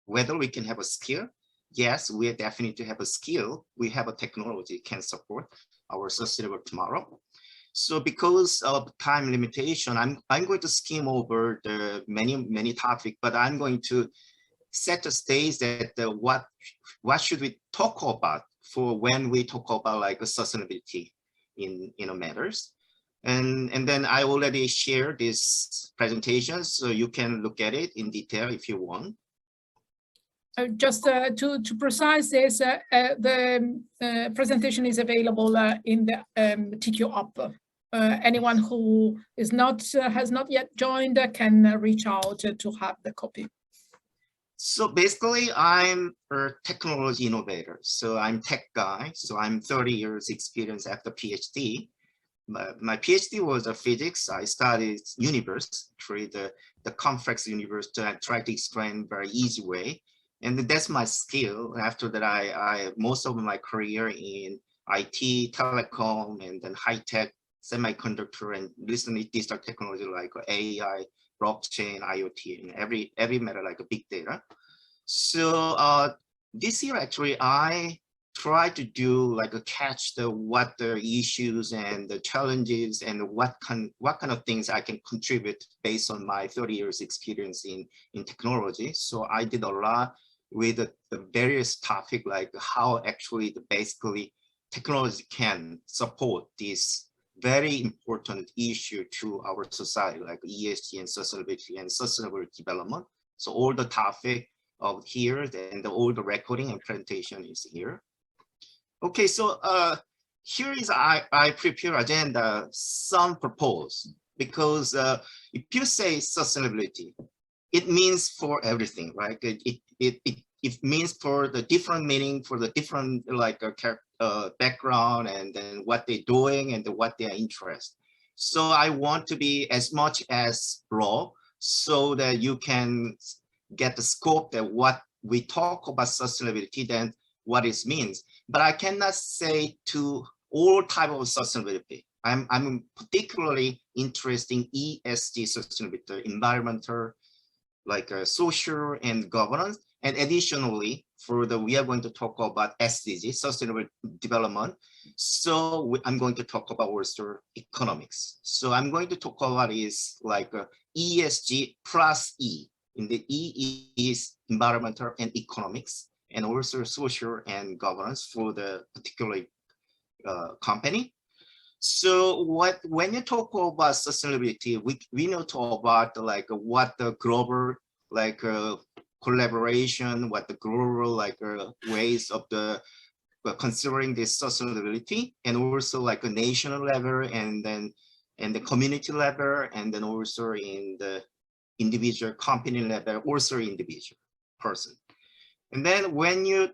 whether we can have a skill. Yes, we definitely have a skill. We have a technology can support our sustainable tomorrow. So because of time limitation, I'm going to skim over the many topics, but I'm going to set the stage that what should we talk about for when we talk about like sustainability in matters. And then I already shared this presentation, so you can look at it in detail if you want. Just to precise this, the presentation is available in the TiiQu app. Anyone who is has not yet joined can reach out to have the copy. So basically, I'm a technology innovator. So I'm tech guy. So I'm 30 years experience after PhD. My PhD was a physics. I studied universe, through the complex universe, and try to explain very easy way. And that's my skill. After that, I most of my career in IT, telecom, and then high tech, semiconductor, and recently digital technology like AI, blockchain, IoT, and every matter like a big data. So this year actually I try to do like a catch what the issues and the challenges and what kind of things I can contribute based on my 30 years experience in technology. So I did a lot with the various topic, like how actually basically technology can support this very important issue to our society, like ESG and sustainable development. So all the topic of here and all the recording and presentation is here. Okay, so here is I prepare agenda, some propose, because if you say sustainability, it means for everything, right? It means for the different meaning for the different like background and then what they're doing and what they are interested. So I want to be as much as broad so that you can get the scope that what we talk about sustainability, then what it means. But I cannot say to all type of sustainability. I'm particularly interested in ESG sustainability, environmental, like social and governance. And additionally, we are going to talk about SDG, sustainable development. So I'm going to talk about also economics. So I'm going to talk about is like ESG plus E. In the E is environmental and economics, and also social and governance for the particular company. So when you talk about sustainability, we know talk about like what the global like collaboration, what the global like ways of the considering this sustainability, and also like a national level, and the community level, and then also in the individual company level, also individual person. And then when you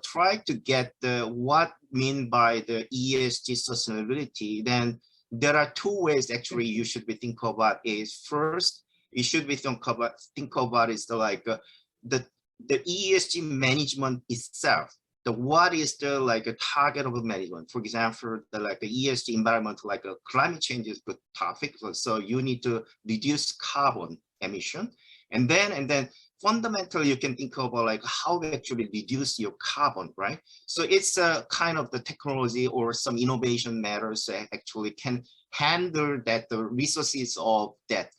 try to get what mean by the ESG sustainability, then there are two ways actually you should be think about is first, you should be think about is the ESG management itself. What is the like a target of management? For example, the like a ESG environment, like a climate change is good topic. So you need to reduce carbon emission, and then fundamentally you can think about like how to actually reduce your carbon, right? So it's a kind of the technology or some innovation matters that actually can handle that the resources of that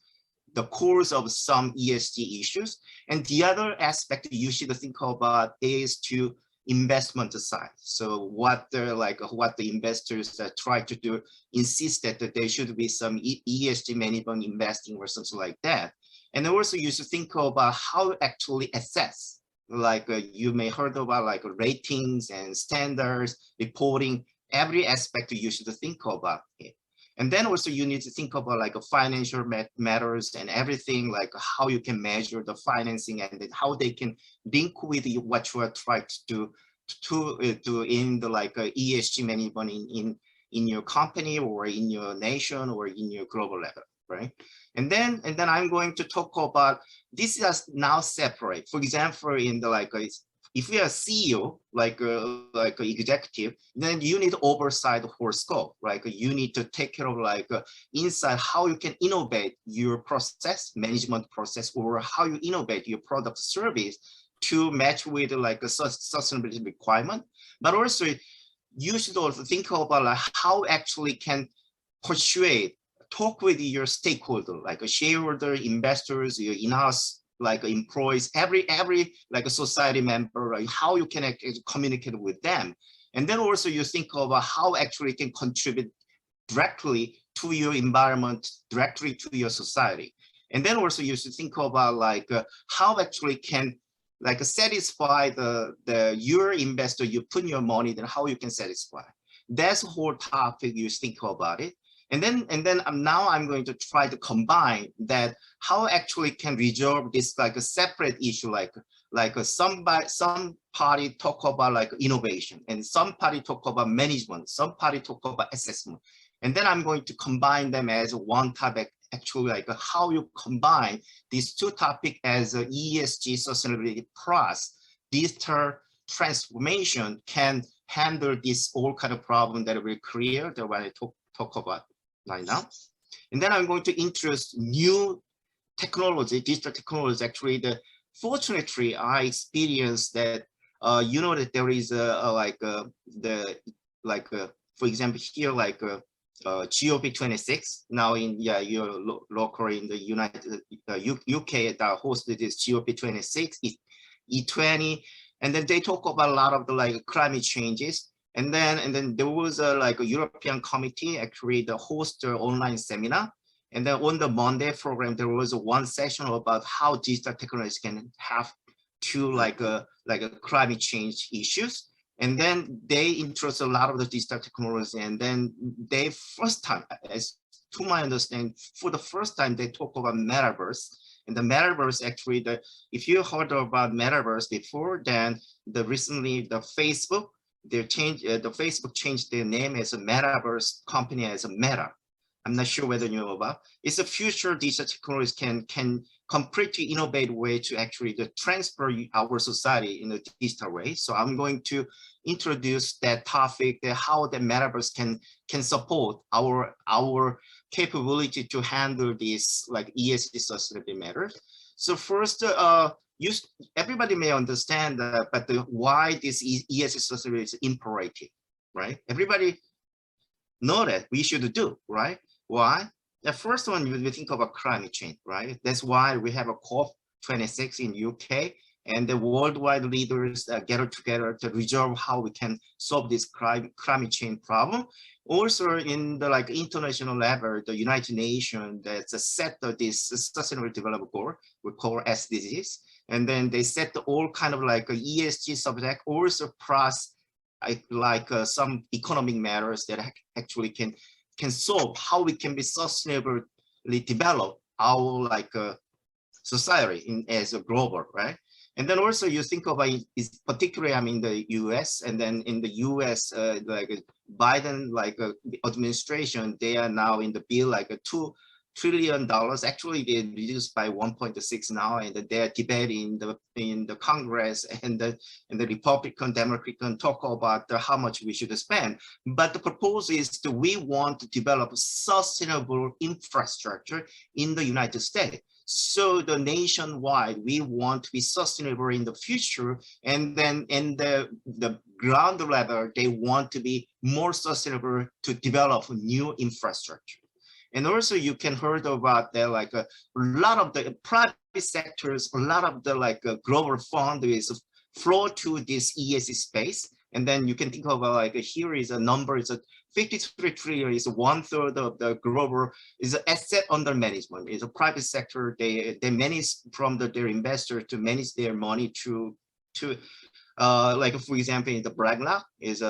the cores of some ESG issues. And the other aspect you should think about is to investment side. So what the investors try to do, insist that there should be some ESG management investing or something like that. And also you should think about how to actually assess, like you may heard about like ratings and standards, reporting, every aspect you should think about it. And then also you need to think about like financial matters and everything, like how you can measure the financing and then how they can link with what you are trying to do in the like ESG management in your company or in your nation or in your global level, right? And then I'm going to talk about this is now separate. For example, in the like if you are CEO, like an executive, then you need oversight the whole scope, right? You need to take care of like inside how you can innovate your process, management process, or how you innovate your product service to match with like a sustainability requirement, but also you should also think about like how actually can persuade, talk with your stakeholder, like a shareholder, investors, your in-house like employees, every like a society member, like how you can actually communicate with them. And then also you think about how actually can contribute directly to your environment, directly to your society. And then also you should think about like how actually can like satisfy your investor, you put your money, then how you can satisfy. That's the whole topic you think about it. And then now I'm going to try to combine that how actually can resolve this like a separate issue, like some party talk about like innovation, and some party talk about management, some party talk about assessment. And then I'm going to combine them as one topic, actually like how you combine these two topics as a ESG sustainability plus digital transformation can handle this all kind of problem that we create that I talk about right now. And then I'm going to introduce new technology, digital technology. Actually, fortunately, I experienced that you know that there is for example here like GOP26 now in your local in the United UK that hosted this GOP26 E20, and then they talk about a lot of the like climate changes. And then there was like a European committee actually the host online seminar. And then on the Monday program, there was one session about how digital technology can have to like a climate change issues. And then they introduced a lot of the digital technology. And then they first time, as to my understanding, for the first time, they talk about metaverse. And the metaverse actually, if you heard about metaverse before, then recently the Facebook, the Facebook changed their name as a metaverse company as a Meta. I'm not sure whether you know about. It's a future digital technology can completely innovate way to actually transfer our society in a digital way. So I'm going to introduce that topic, how the metaverse can support our capability to handle this like ESG sustainability matters. So first, everybody may understand, but why this ESG sustainability is imperative, right? Everybody know that we should do, right? Why? The first one, we think about climate change, right? That's why we have a COP26 in UK, and the worldwide leaders gather together to resolve how we can solve this climate change problem. Also, in the like international level, the United Nations that's set this Sustainable Development Goal we call SDGs, and then they set all kind of like a ESG subject, also plus some economic matters that actually can solve how we can be sustainably develop our like society as a global, right? And then also you think about is particularly I'm in the US, and then in the US like Biden administration, they are now in the bill like $2 trillion. Actually they reduced by 1.6 now, and they're debating in the Congress, and the Republican Democrat talk about how much we should spend. But the proposal is that we want to develop sustainable infrastructure in the United States. So the nationwide, we want to be sustainable in the future, and then in the ground level, they want to be more sustainable to develop new infrastructure. And also you can heard about that like a lot of the private sectors, a lot of the like global fund is flow to this ESG space. And then you can think of like here is a number, it's a 53 trillion is 1/3 of the global is asset under management. Is a private sector. They manage from their investors to manage their money to like for example, the BlackRock is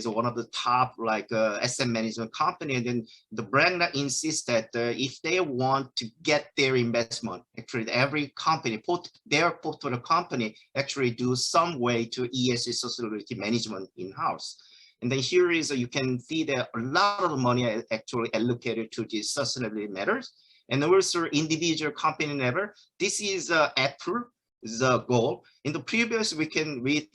one of the top like asset management company, and then the BlackRock insists that if they want to get their investment, actually every company their portfolio company actually do some way to ESG sustainability management in-house. And then here is you can see that a lot of money is actually allocated to these sustainability matters, and also individual company level. This is Apple. The goal in the previous we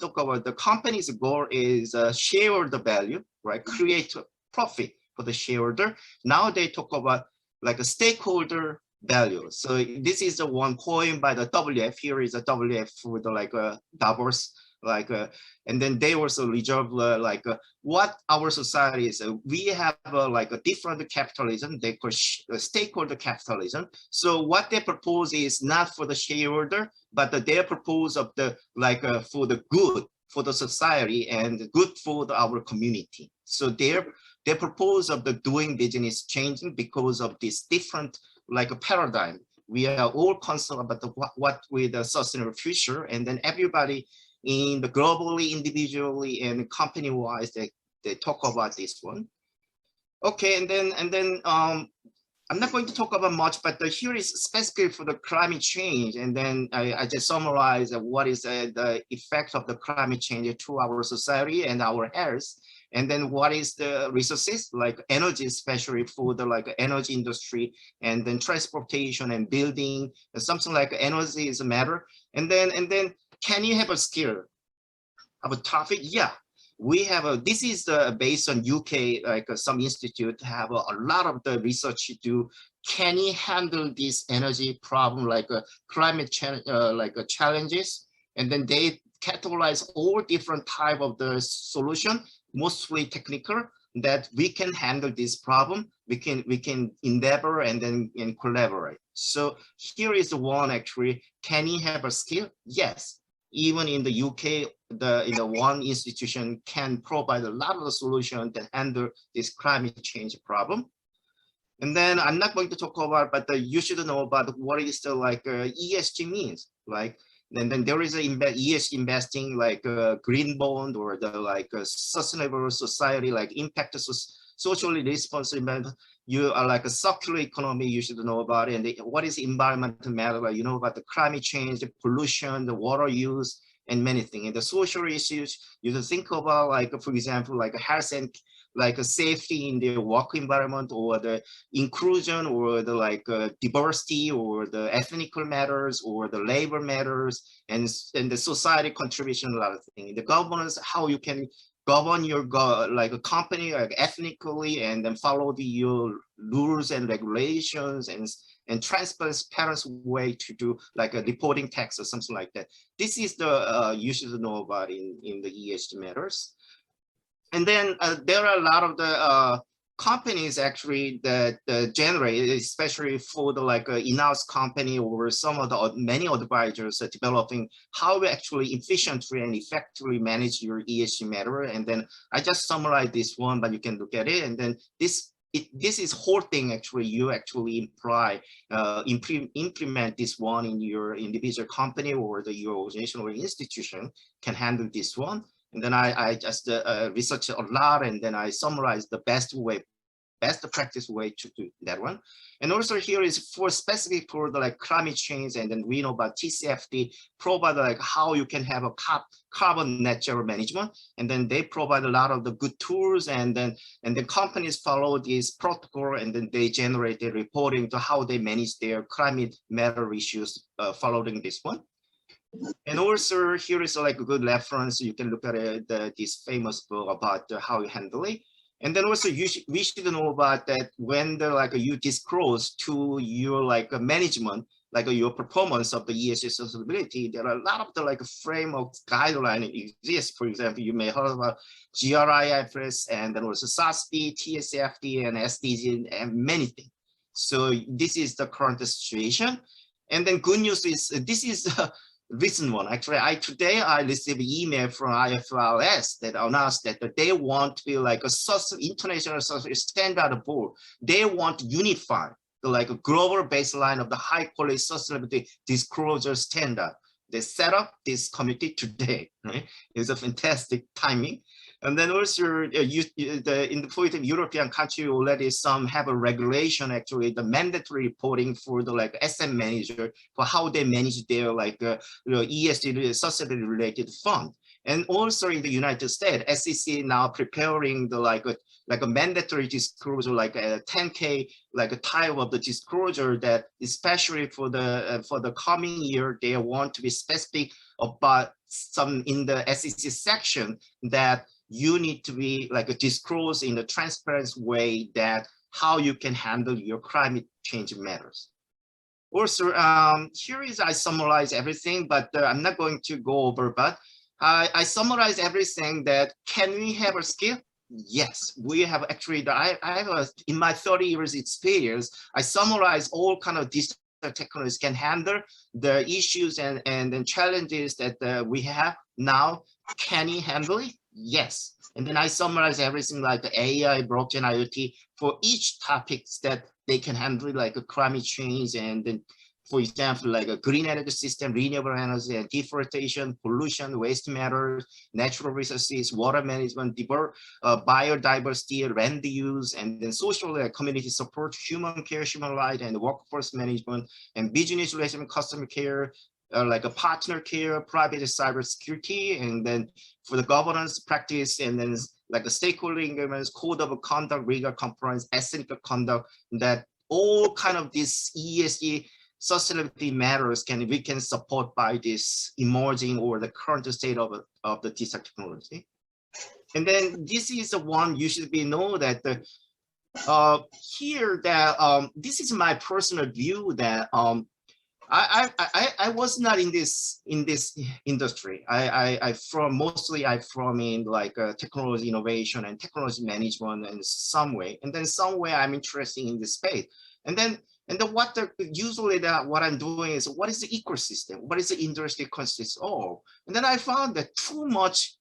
talk about the company's goal is shareholder value, right? Create profit for the shareholder. Now they talk about like a stakeholder value. So this is the one coined by the WF. Here is a WF with like a Davos, like and then they also reserve what our society is. We have like a different capitalism. They call stakeholder capitalism. So what they propose is not for the shareholder, but they propose of the for the good for the society and good for our community. So they propose of the doing business changing because of this different like a paradigm. We are all concerned about what with the sustainable future, and then everybody in the globally, individually, and company-wise, they talk about this one. Okay, and then I'm not going to talk about much, but here is specifically for the climate change, and then I just summarize what is the effect of the climate change to our society and our health. And then what is the resources like energy, especially for the energy industry, and then transportation and building, and something like energy is a matter. And then can you have a skill of a topic? Yeah, we have a, this is based on UK, some institute have a lot of the research to do. Can you handle this energy problem like climate change, challenges? And then they categorize all different type of the solution, mostly technical, that we can handle this problem. We can endeavor and then collaborate. So here is the one actually. Can you have a skill? Yes. Even in the UK, the one institution can provide a lot of the solution that handle this climate change problem. And then I'm not going to talk about, but you should know about what is the ESG means. And then there is a ESG investing like green bond or the sustainable society, like impact socially responsible. You are like a circular economy, you should know about it. And what is environmental matter, you know about the climate change, the pollution, the water use, and many things. And the social issues, you should think about for example, health and safety in the work environment, or the inclusion, or the diversity, or the ethnical matters, or the labor matters, and the society contribution, a lot of things. The governance, how you can govern your a company ethnically, and then follow your rules and regulations, and transparent way to do a reporting tax or something like that. This is the you should know about in the ESG matters. And then there are a lot of the companies actually that generate, especially for the in-house company, or some of the many advisors are developing how we actually efficiently and effectively manage your ESG matter. And then I just summarize this one, but you can look at it. And then this is whole thing actually you actually implement this one in your individual company, or your organization or institution can handle this one. And then I just researched a lot, and then I summarized the best practice way to do that one. And also here is for specific for the climate change, and then we know about TCFD provide how you can have a carbon net zero management, and then they provide a lot of the good tools, and then companies follow this protocol, and then they generate the reporting to how they manage their climate matter issues following this one. And also here is a good reference. You can look at this famous book about how you handle it. And then also we should know about that when you disclose to your management your performance of the ESG sustainability. There are a lot of the framework guideline exists. For example, you may heard about GRIFS, and then also SASB, TCFD, and SDG, and many things. So this is the current situation. And then good news is this is recent one. Actually, today I received an email from IFRS that announced that they want to be a international standard board. They want to unify the a global baseline of the high quality sustainability disclosure standard. They set up this committee today. Right? It's a fantastic timing. And then also in the European country already some have a regulation, actually the mandatory reporting for the SM manager for how they manage their ESG sustainability related fund. And also in the United States, SEC now preparing the a mandatory disclosure, a 10K a type of the disclosure that especially for the coming year they want to be specific about some in the SEC section that you need to be disclose in a transparent way that how you can handle your climate change matters. Also, here is I summarize everything, but I'm not going to go over, but I summarize everything that can we have a skill? Yes, we have actually, I have in my 30 years experience, I summarize all kind of digital technologies can handle the issues and challenges that we have now. Can he handle it? Yes. And then I summarize everything like the AI, blockchain, IoT for each topics that they can handle, like a climate change, and then, for example, like a green energy system, renewable energy, and deforestation, pollution, waste matter, natural resources, water management, biodiversity, land use, and then social community support, human care, human rights, and workforce management, and business relationship, customer care, like a partner care, private cyber security, and then for the governance practice, and then like the stakeholder engagement, code of conduct, legal compliance, ethical conduct, that all kind of these ESG sustainability matters we can support by this emerging or the current state of the digital technology. And then this is the one you should be know that here that this is my personal view that I was not in this industry. I from mostly I from in like technology innovation and technology management in some way, and then some way I'm interested in this space. And then usually what I'm doing is what is the ecosystem? What is the industry consists of? And then I found that too much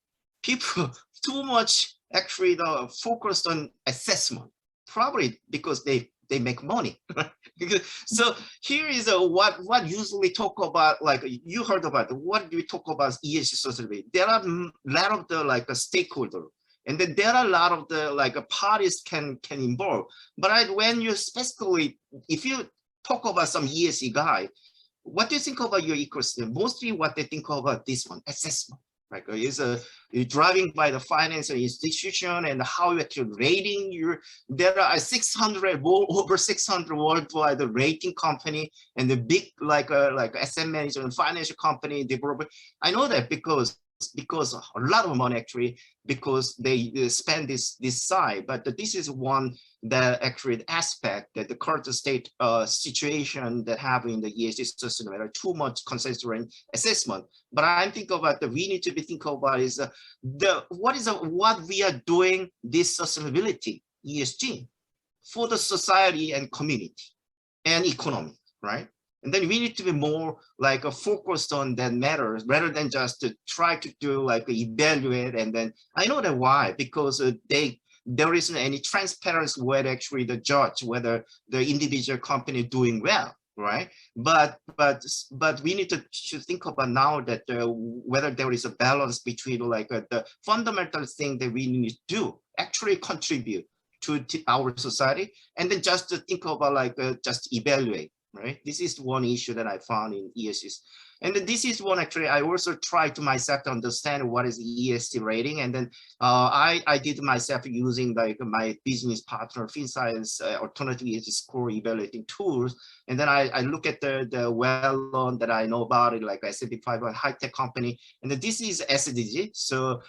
actually focused on assessment, probably because they make money. So here is what usually talk about, like you heard about what do we talk about ESG sustainability. There are a lot of the like a stakeholder, and then there are a lot of the like parties can involve. But when you specifically, if you talk about some ESG guy, what do you think about your ecosystem? Mostly what they think about this one, assessment. Right, is driving by the financial institution and how you actually rating your. There are 600 over 600 worldwide rating company and the big like asset management financial company developer. I know that because a lot of money actually, because they spend this side. But this is one that actually aspect that the current state situation that have in the ESG system are too much concentrating assessment. But I think about we need to be thinking about is what we are doing this sustainability ESG for the society and community and economy, right? And then we need to be more like focused on that matters rather than just to try to do like evaluate. And then I know that why, because there isn't any transparency where actually the judge whether the individual company doing well, right? But we need to think about now that whether there is a balance between like the fundamental thing that we need to do actually contribute to our society, and then just to think about like just evaluate. Right. This is one issue that I found in ESGs. And then this is one actually I also try to myself to understand what is ESG rating. And then I did myself using like my business partner, FinScience alternative ESG score evaluating tools. And then I look at the well-known that I know about it, like S&P 500 high-tech company. And then this is SDG. So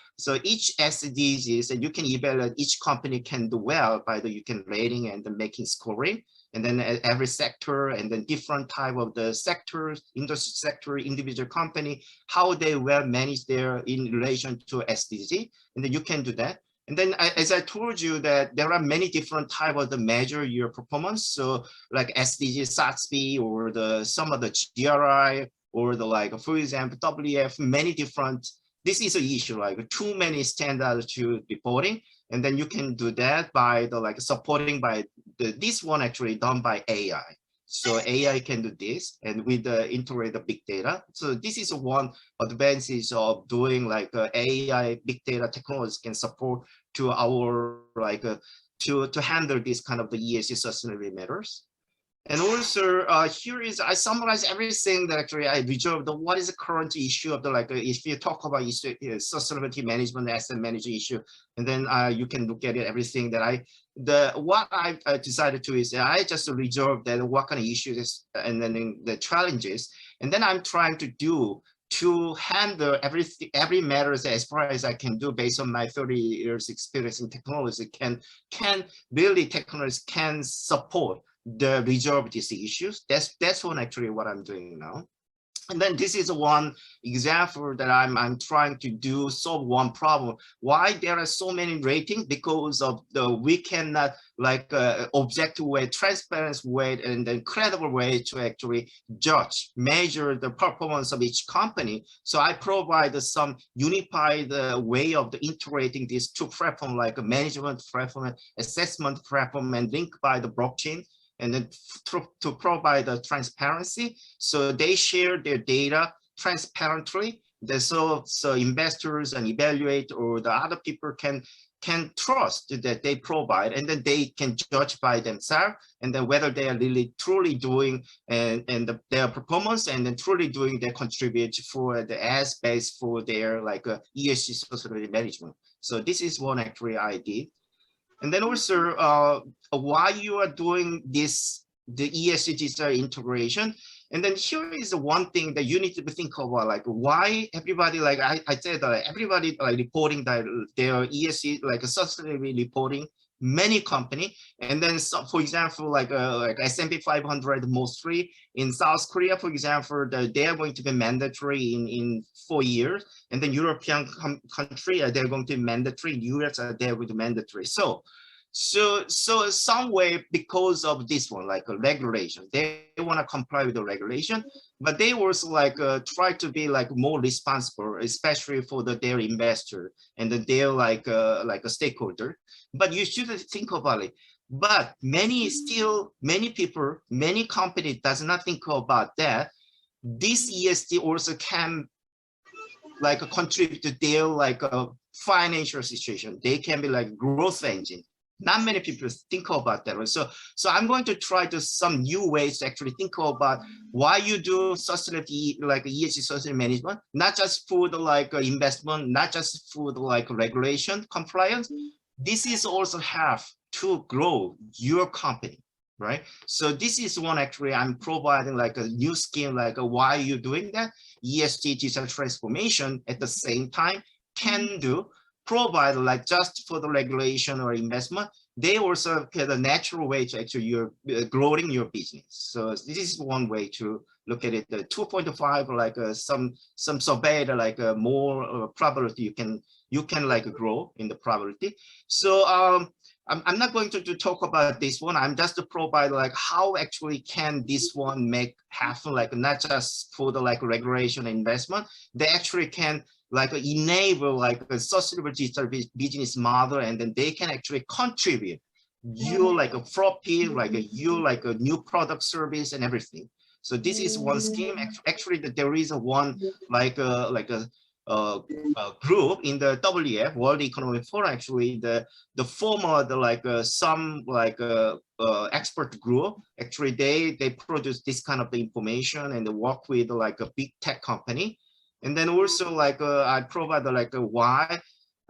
each SDG is, and you can evaluate each company can do well by you can rating and then making scoring. And then every sector, and then different type of the sectors, industry sector, individual company, how they will manage their in relation to SDG, and then you can do that. And then as I told you that there are many different type of the measure your performance. So like SDG, SASB, or some of the GRI, or the like, for example, WF, many different. This is an issue, like too many standards to reporting. And then you can do that by the like supporting by this one actually done by AI. So AI can do this, and with the integrated big data. So this is one advantage of doing like AI big data technology can support to our like to handle this kind of the ESG sustainability matters. And also here is I summarize everything that actually I reserved. What is the current issue of the like if you talk about sustainability management, asset management issue, and then you can look at it everything that what I decided to is I just reserve that what kind of issues and then the challenges, and then I'm trying to do to handle every matters as far as I can do based on my 30 years experience in technology can really technology can support resolve these issues. That's one actually what I'm doing now. And then this is one example that I'm trying to do, solve one problem. Why there are so many ratings? Because of we cannot like objective way, transparent way, and then credible way to actually judge, measure the performance of each company. So I provide some unified way of integrating these two platforms, like a management platform, assessment platform, and linked by the blockchain. And then to provide the transparency, so they share their data transparently. So investors and evaluate, or the other people can trust that they provide, and then they can judge by themselves, and then whether they are really truly doing their performance, and then truly doing their contribute for the as base for their like ESG sustainability management. So this is one actually I did. And then also, why you are doing this, the ESG integration. And then here is the one thing that you need to think about, like why everybody, like I said, everybody like reporting that their ESG, like sustainability reporting, many company. And then some, for example, like S&P 500 mostly in South Korea, for example, they are going to be mandatory in 4 years. And then European country, they're going to be mandatory. In US, they're going to be mandatory. So some way, because of this one, like a regulation, they want to comply with the regulation, but they also like try to be like more responsible, especially for their investor and their like a stakeholder. But you should think about it. But many people, many companies does not think about that. This ESG also can like contribute to their like a financial situation. They can be like growth engine. Not many people think about that. So I'm going to try to some new ways to actually think about why you do sustainability, like ESG sustainability management, not just for the like investment, not just for the like regulation compliance. This is also have to grow your company, right? So this is one actually I'm providing like a new scheme, like why you doing that. ESG digital transformation at the same time can do provide like just for the regulation or investment. They also get a natural way to actually you're growing your business. So this is one way to look at it. The 2.5 like some survey like more probability you can like grow in the probability. So I'm not going to talk about this one. I'm just to provide like how actually can this one make happen, like not just for the like regulation investment. They actually can like enable like a sustainable digital business model, and then they can actually contribute you like a profit, like a new product service and everything. So this is one scheme. Actually, there is a one like a group in the WF World Economic Forum. Actually, the former some expert group. Actually, they produce this kind of the information and they work with like a big tech company. And then also like I provide like why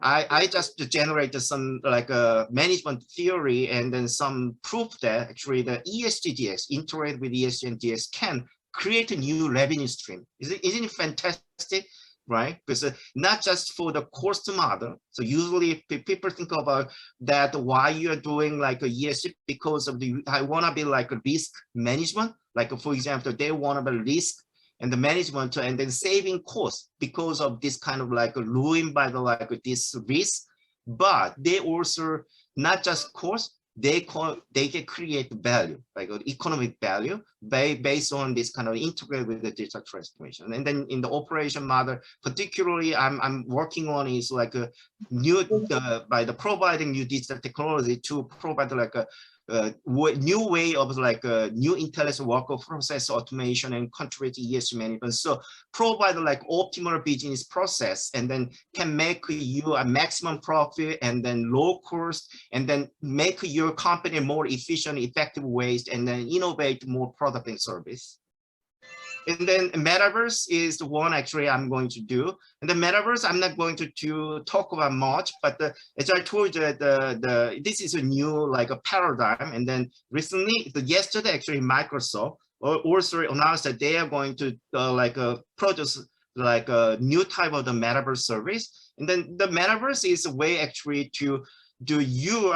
I just generated some like a management theory and then some proof that actually the ESGDX integrate with ESG and DX can create a new revenue stream. Isn't it fantastic? Right? Because not just for the cost model. So usually people think about that why you're doing like a ESG because of I want to be like a risk management. Like for example, they want to be risk and the management and then saving costs because of this kind of like ruined by the like this risk. But they also not just cost, they can create value, like economic value based on this kind of integrate with the digital transformation. And then in the operation model, particularly I'm working on is like a new by the providing new digital technology to provide like a new way of like a new intelligent worker process automation and contribute to ESG management. So provide like optimal business process and then can make you a maximum profit and then low cost and then make your company more efficient, effective ways and then innovate more product and service. And then metaverse is the one actually I'm going to do. And the metaverse, I'm not going to talk about much, but as I told you, this is a new like a paradigm. And then recently, yesterday actually, Microsoft also announced that they are going to produce like a new type of the metaverse service. And then the metaverse is a way actually to do you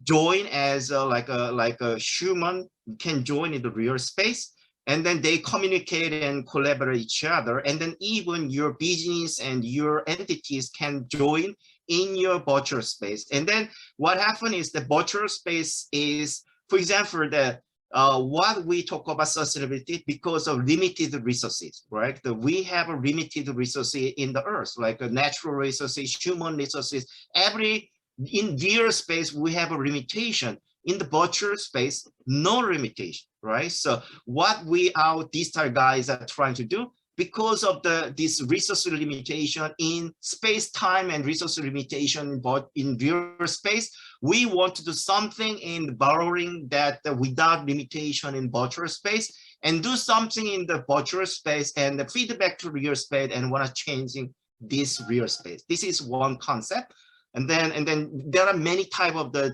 join as like a human can join in the real space, and then they communicate and collaborate each other, and then even your business and your entities can join in your virtual space. And then what happens is the virtual space is, for example, the what we talk about sustainability because of limited resources, right? We have a limited resources in the earth, like natural resources, human resources. In real space, we have a limitation. In the virtual space, no limitation, right? So what our digital guys are trying to do, because of this resource limitation in space, time, and resource limitation in real space, we want to do something in borrowing that without limitation in virtual space, and do something in the virtual space and the feedback to real space, and want to changing this real space. This is one concept. And then there are many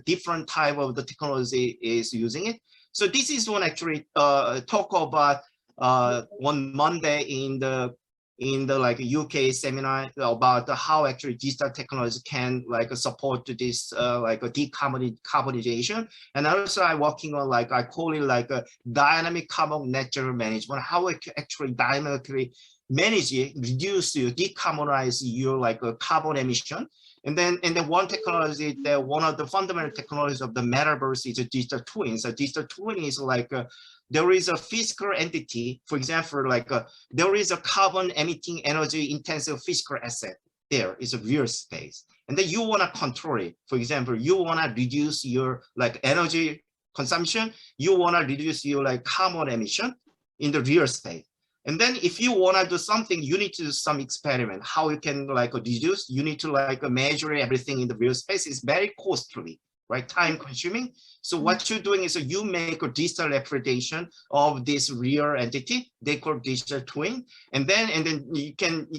different type of the technology is using it. So this is one actually talk about one Monday in the like UK seminar about how actually digital technology can like support this like a decarbonization. And also I'm working on like, I call it like a dynamic carbon natural management, how it actually dynamically manage it, reduce you, decarbonize your like a carbon emission. And then one technology, one of the fundamental technologies of the metaverse is a digital twin. So digital twin is like there is a physical entity, for example, like there is a carbon emitting energy intensive physical asset. There is a real space, and then you want to control it. For example, you want to reduce your like energy consumption. You want to reduce your like carbon emission in the real space. And then if you want to do something, you need to do some experiment, how you can like reduce, you need to like measure everything in the real space. Is very costly, right? Time consuming. So what you're doing is you make a digital representation of this real entity. They call digital twin. And then they can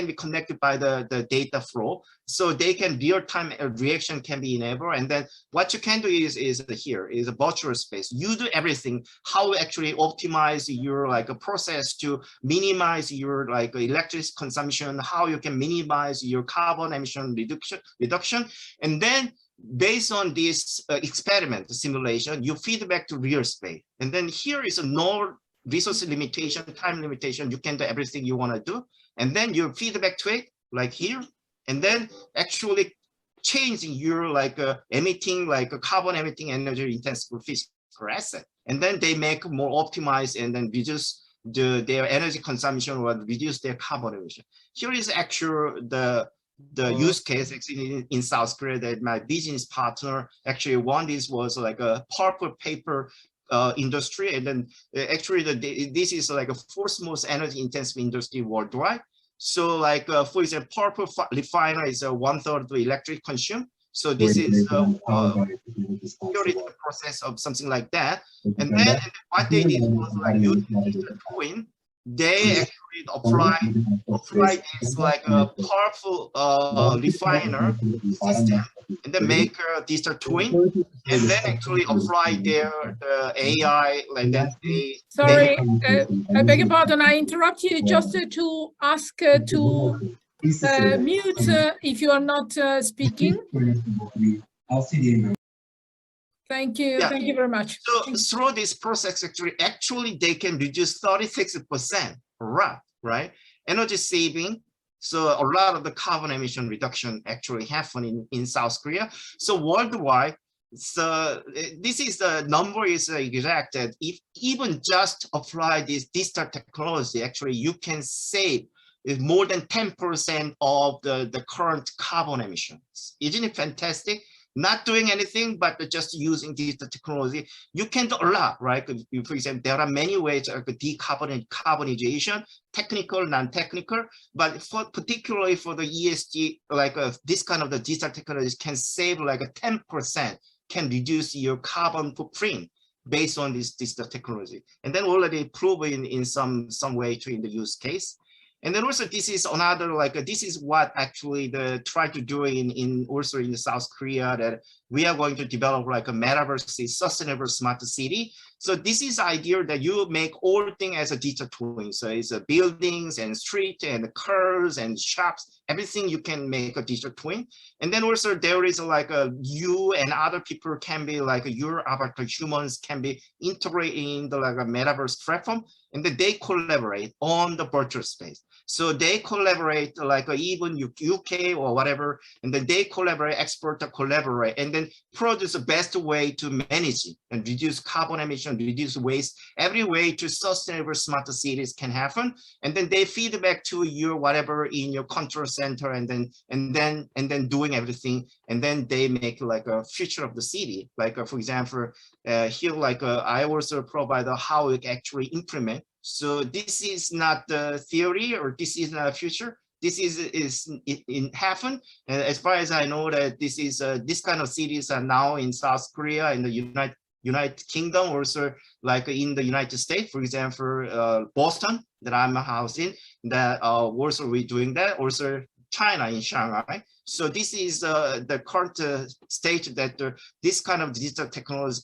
be connected by the data flow. So they can real-time reaction can be enabled. And then what you can do is here is a virtual space. You do everything, how to actually optimize your like a process to minimize your like electricity consumption, how you can minimize your carbon emission reduction. And then based on this experiment simulation, you feed back to real space. And then here is a no resource limitation, time limitation. You can do everything you want to do. And then you feed back to it like here. And then actually changing your like emitting like a carbon emitting energy intensive physical asset. And then they make more optimized and then reduce their energy consumption or reduce their carbon emission. Here is actually the use case actually in South Korea that my business partner actually one. This was like a purple paper industry, and then actually this is like a fourth most energy intensive industry worldwide. So like for example, purple refiner is 1/3 of the electric consume. So this is theoretical process of something like that. And then what they did was like using the twin, they actually apply this like a powerful refiner system, and then make a digital twin, and then actually apply the AI, like that. Sorry, I beg your pardon, I interrupt you just to ask to mute if you are not speaking. Thank you. Yeah. Thank you very much. So through this process, actually they can reduce 36%, right? Energy saving. So a lot of the carbon emission reduction actually happen in South Korea. So worldwide, so this is the number is exact that if even just apply this digital technology, actually you can save more than 10% of the current carbon emissions. Isn't it fantastic? Not doing anything, but just using digital technology, you can do a lot, right? For example, there are many ways of decarbonization, technical, non-technical, but particularly for the ESG, like this kind of the digital technology can save like a 10%, can reduce your carbon footprint based on this digital technology. And then already proven in some way in the use case. And then also this is another, like, this is what actually the try to do also in South Korea, that we are going to develop like a metaverse sustainable smart city. So this is the idea that you make all things as a digital twin. So it's buildings and street and cars and shops, everything you can make a digital twin. And then also there is like you and other people can be like your avatar humans can be integrated in the like a metaverse platform, and then they collaborate on the virtual space. So they collaborate like even UK or whatever, and then they collaborate, expert collaborate, and then produce the best way to manage it and reduce carbon emission, reduce waste. Every way to sustainable smart cities can happen, and then they feed back to you whatever in your control center, and then doing everything, and then they make like a future of the city. Like for example, here like I also provide how it actually implement. So this is not the theory, or this is not a future. This is in happen. And as far as I know, that this is this kind of cities are now in South Korea, in the United Kingdom, also like in the United States. For example, Boston, that I'm housed in, that also we're doing that. Also China, in Shanghai. So this is the current state that this kind of digital technology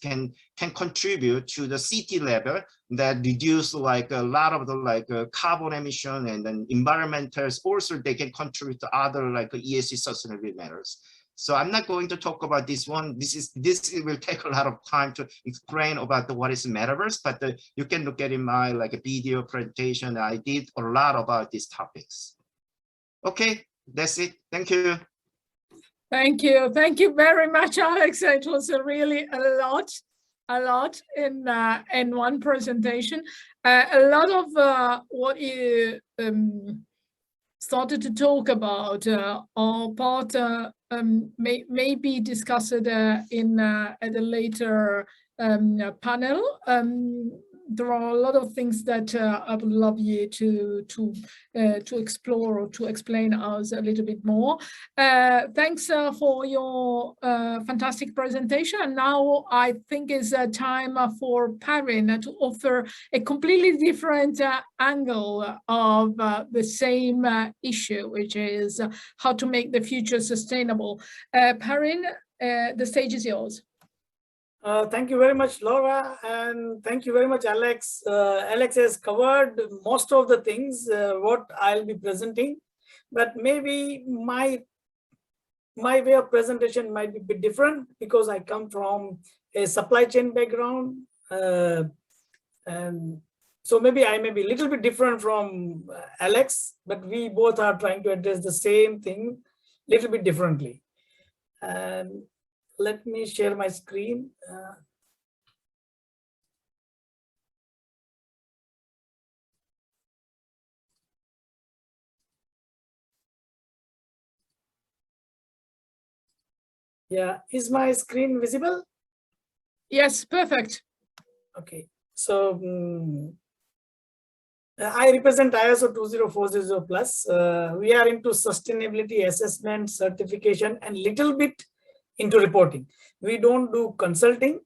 can contribute to the city level, that reduce like a lot of the like carbon emission, and then environmentals. Also they can contribute to other like ESG sustainability matters. So I'm not going to talk about this one. This will take a lot of time to explain about what is metaverse, but you can look at in my like a video presentation. I did a lot about these topics. Okay, that's it. Thank you. Thank you. Thank you very much, Alex. It was really a lot in one presentation. A lot of what you started to talk about are part may be discussed in at a later panel. There are a lot of things that I would love you to explore or to explain us a little bit more. Thanks for your fantastic presentation. And now I think it's time for Parin to offer a completely different angle of the same issue, which is how to make the future sustainable. Parin, the stage is yours. Thank you very much, Laura, and thank you very much, Alex. Alex has covered most of the things what I'll be presenting, but maybe my way of presentation might be a bit different, because I come from a supply chain background, and so maybe I may be a little bit different from Alex, but we both are trying to address the same thing a little bit differently. And let me share my screen. Yeah, is my screen visible? Yes, perfect. Okay, so I represent ISO 20400 plus. We are into sustainability assessment, certification, and little bit into reporting. We don't do consulting,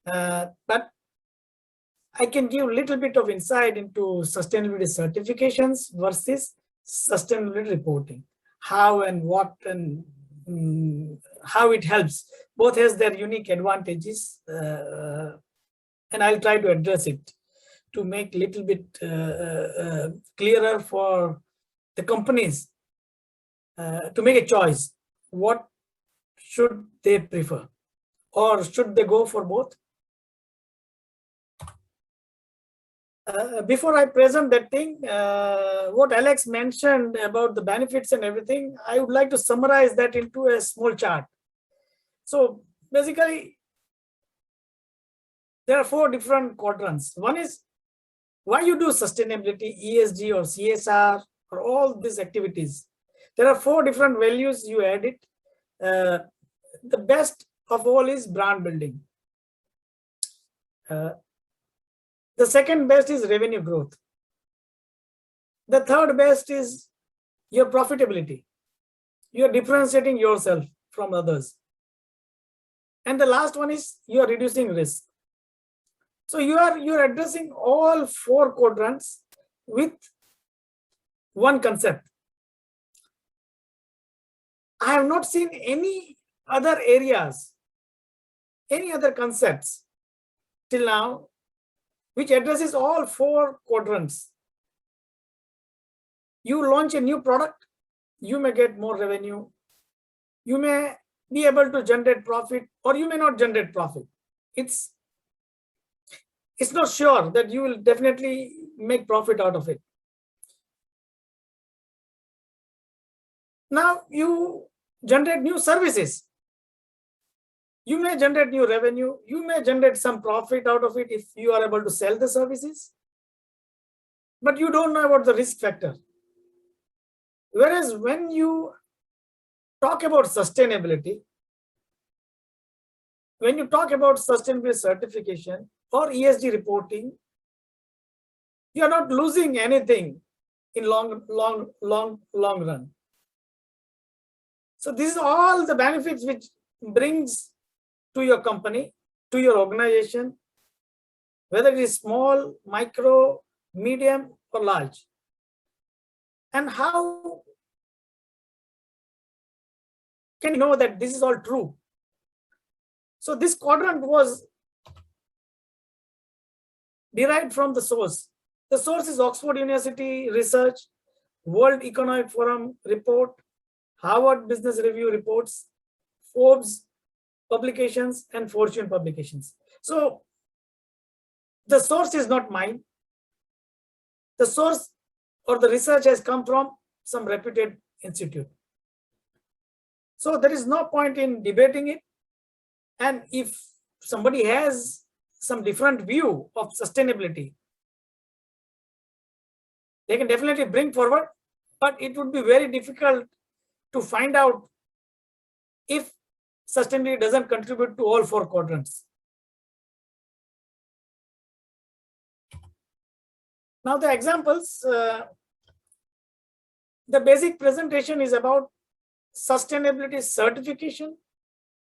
but I can give a little bit of insight into sustainability certifications versus sustainability reporting. How and what and how it helps. Both has their unique advantages, and I'll try to address it to make a little bit clearer for the companies to make a choice. What should they prefer, or should they go for both? Before I present that thing, what Alex mentioned about the benefits and everything, I would like to summarize that into a small chart. So basically, there are 4 different quadrants. One is why you do sustainability, ESG or CSR, or all these activities. There are 4 different values you add it. The best of all is brand building. The second best is revenue growth. The third best is your profitability. You are differentiating yourself from others. And the last one is you are reducing risk. So you are addressing all 4 quadrants with one concept. I have not seen any other areas, any other concepts till now, which addresses all 4 quadrants. You launch a new product, you may get more revenue. You may be able to generate profit, or you may not generate profit. It's not sure that you will definitely make profit out of it. Now you generate new services. You may generate new revenue. You may generate some profit out of it if you are able to sell the services. But you don't know about the risk factor. Whereas when you talk about sustainability, when you talk about sustainability certification or ESG reporting, you are not losing anything in long run. So this is all the benefits which brings to your company, to your organization, whether it is small, micro, medium, or large. And how can you know that this is all true? So this quadrant was derived from the source. The source is Oxford University research, World Economic Forum report, Harvard Business Review reports, Forbes publications, and Fortune publications. So the source is not mine. The source or the research has come from some reputed institute. So there is no point in debating it. And if somebody has some different view of sustainability, they can definitely bring forward, but it would be very difficult to find out if sustainability doesn't contribute to all 4 quadrants. Now the examples, the basic presentation is about sustainability certification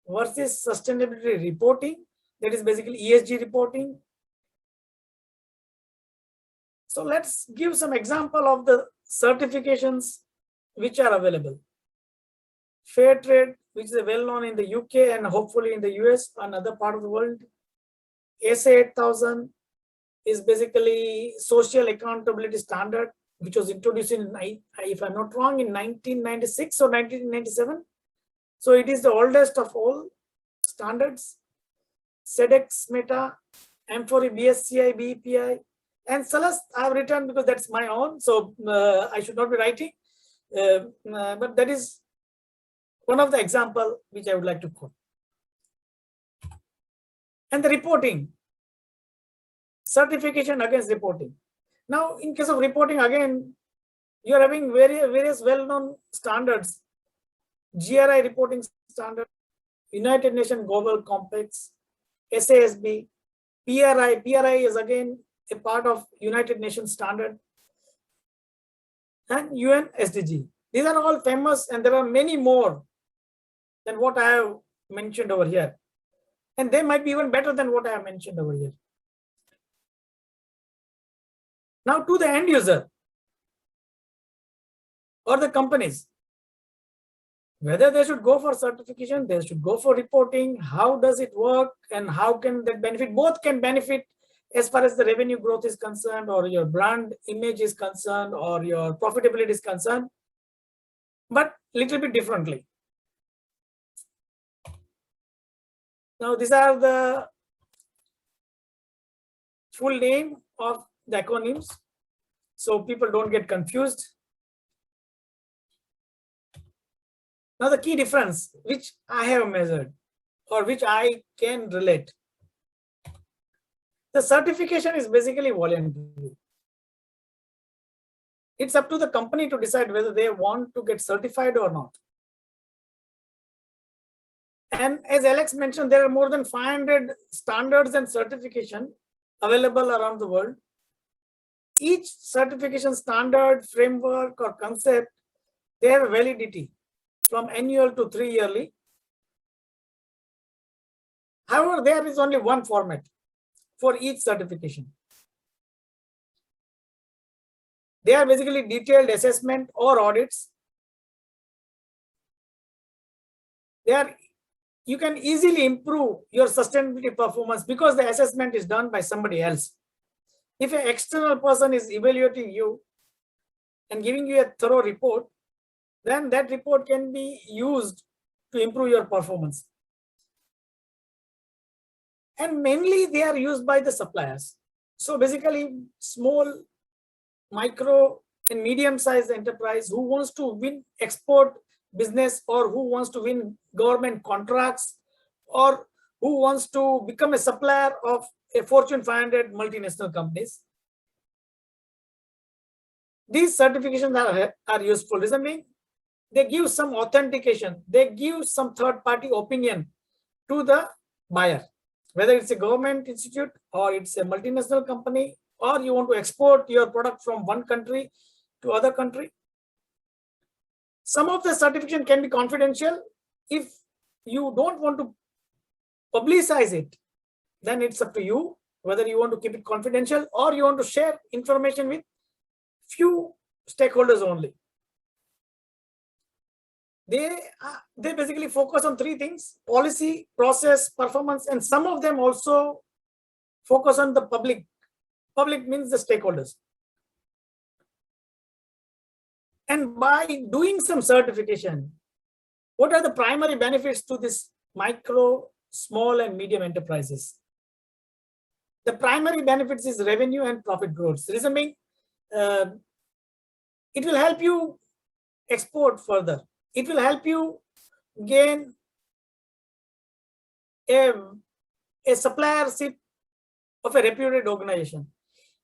versus sustainability reporting. That is basically ESG reporting. So let's give some example of the certifications which are available. Fair trade, which is well known in the UK and hopefully in the US and other part of the world. SA 8000 is basically social accountability standard, which was introduced in, if I'm not wrong, in 1996 or 1997. So it is the oldest of all standards. SEDEX Meta, M4E, BSCI, BEPI, and Salas I have written because that's my own, so I should not be writing. But that is one of the example which I would like to quote. And the reporting, certification against reporting. Now, in case of reporting, again, you are having various well-known standards. GRI reporting standard, United Nations Global Compacts, SASB, PRI. PRI is again a part of United Nations standard, and UN SDG. These are all famous, and there are many more than what I have mentioned over here. And they might be even better than what I have mentioned over here. Now to the end user or the companies, whether they should go for certification, they should go for reporting, how does it work and how can that benefit? Both can benefit as far as the revenue growth is concerned, or your brand image is concerned, or your profitability is concerned, but little bit differently. Now these are the full name of the acronyms, so people don't get confused. Now the key difference which I have measured or which I can relate. The certification is basically voluntary. It's up to the company to decide whether they want to get certified or not. And as Alex mentioned, there are more than 500 standards and certification available around the world. Each certification standard, framework, or concept, they have a validity from annual to 3 yearly. However, there is only one format for each certification. They are basically detailed assessment or audits. You can easily improve your sustainability performance because the assessment is done by somebody else. If an external person is evaluating you and giving you a thorough report, then that report can be used to improve your performance. And mainly they are used by the suppliers. So basically small, micro and medium-sized enterprise who wants to win export business, or who wants to win government contracts, or who wants to become a supplier of a Fortune 500 multinational companies. These certifications are useful. Reason being, they give some authentication, they give some third-party opinion to the buyer, whether it's a government institute or it's a multinational company, or you want to export your product from one country to other country. Some of the certification can be confidential. If you don't want to publicize it, then it's up to you whether you want to keep it confidential or you want to share information with few stakeholders only. They basically focus on three things: policy, process, performance, and some of them also focus on the public. Public means the stakeholders. And by doing some certification, what are the primary benefits to this micro, small, and medium enterprises? The primary benefits is revenue and profit growth. Reason being, it will help you export further. It will help you gain a suppliership of a reputed organization.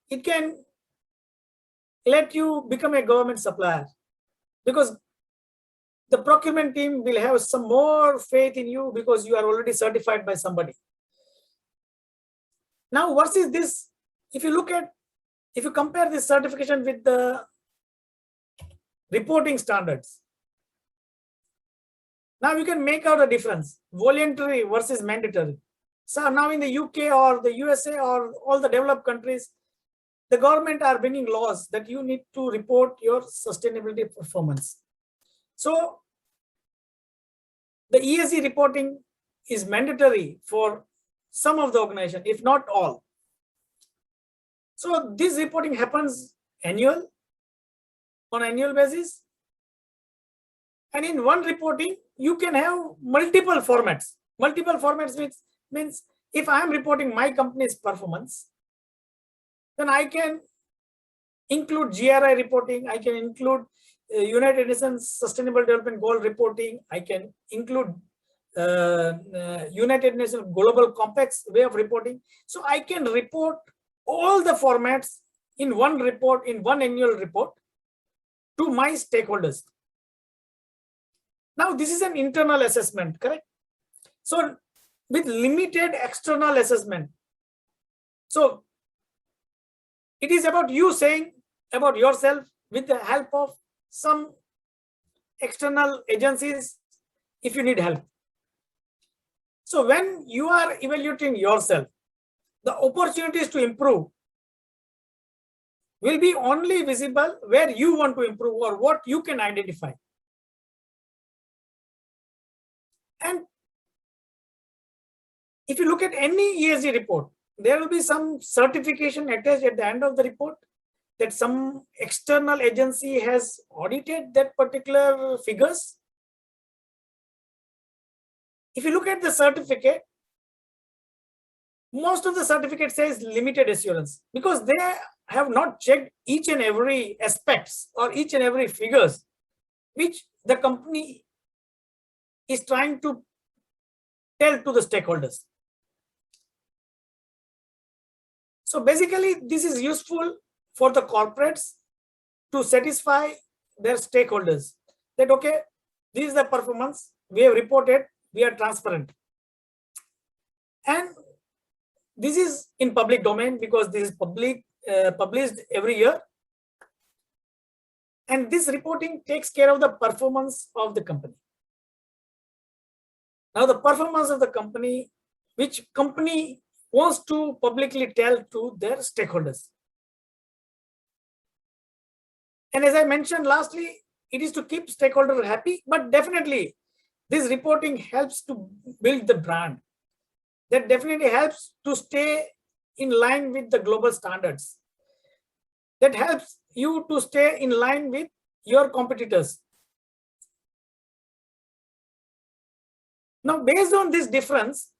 It can let you become a government supplier because the procurement team will have some more faith in you because you are already certified by somebody. Now, versus this, if you compare this certification with the reporting standards, now you can make out a difference: voluntary versus mandatory. So now in the UK or the USA or all the developed countries, the government are bringing laws that you need to report your sustainability performance. So the ESG reporting is mandatory for some of the organization, if not all. So this reporting happens on annual basis. And in one reporting, you can have multiple formats. Multiple formats means if I am reporting my company's performance, then I can include GRI reporting, I can include United Nations Sustainable Development Goal reporting, I can include United Nations Global Compact's way of reporting. So I can report all the formats in one report, in one annual report to my stakeholders. Now this is an internal assessment, correct? So with limited external assessment. So it is about you saying about yourself with the help of some external agencies if you need help. So when you are evaluating yourself, the opportunities to improve will be only visible where you want to improve or what you can identify. And if you look at any ESG report, there will be some certification attached at the end of the report that some external agency has audited that particular figures. If you look at the certificate, most of the certificate says limited assurance because they have not checked each and every aspects or each and every figures which the company is trying to tell to the stakeholders. So basically, this is useful for the corporates to satisfy their stakeholders that, okay, this is the performance, we have reported, we are transparent. And this is in public domain because this is published every year. And this reporting takes care of the performance of the company. Now the performance of the company, which company wants to publicly tell to their stakeholders. And as I mentioned lastly, it is to keep stakeholders happy, but definitely this reporting helps to build the brand. That definitely helps to stay in line with the global standards. That helps you to stay in line with your competitors. Now, based on this difference,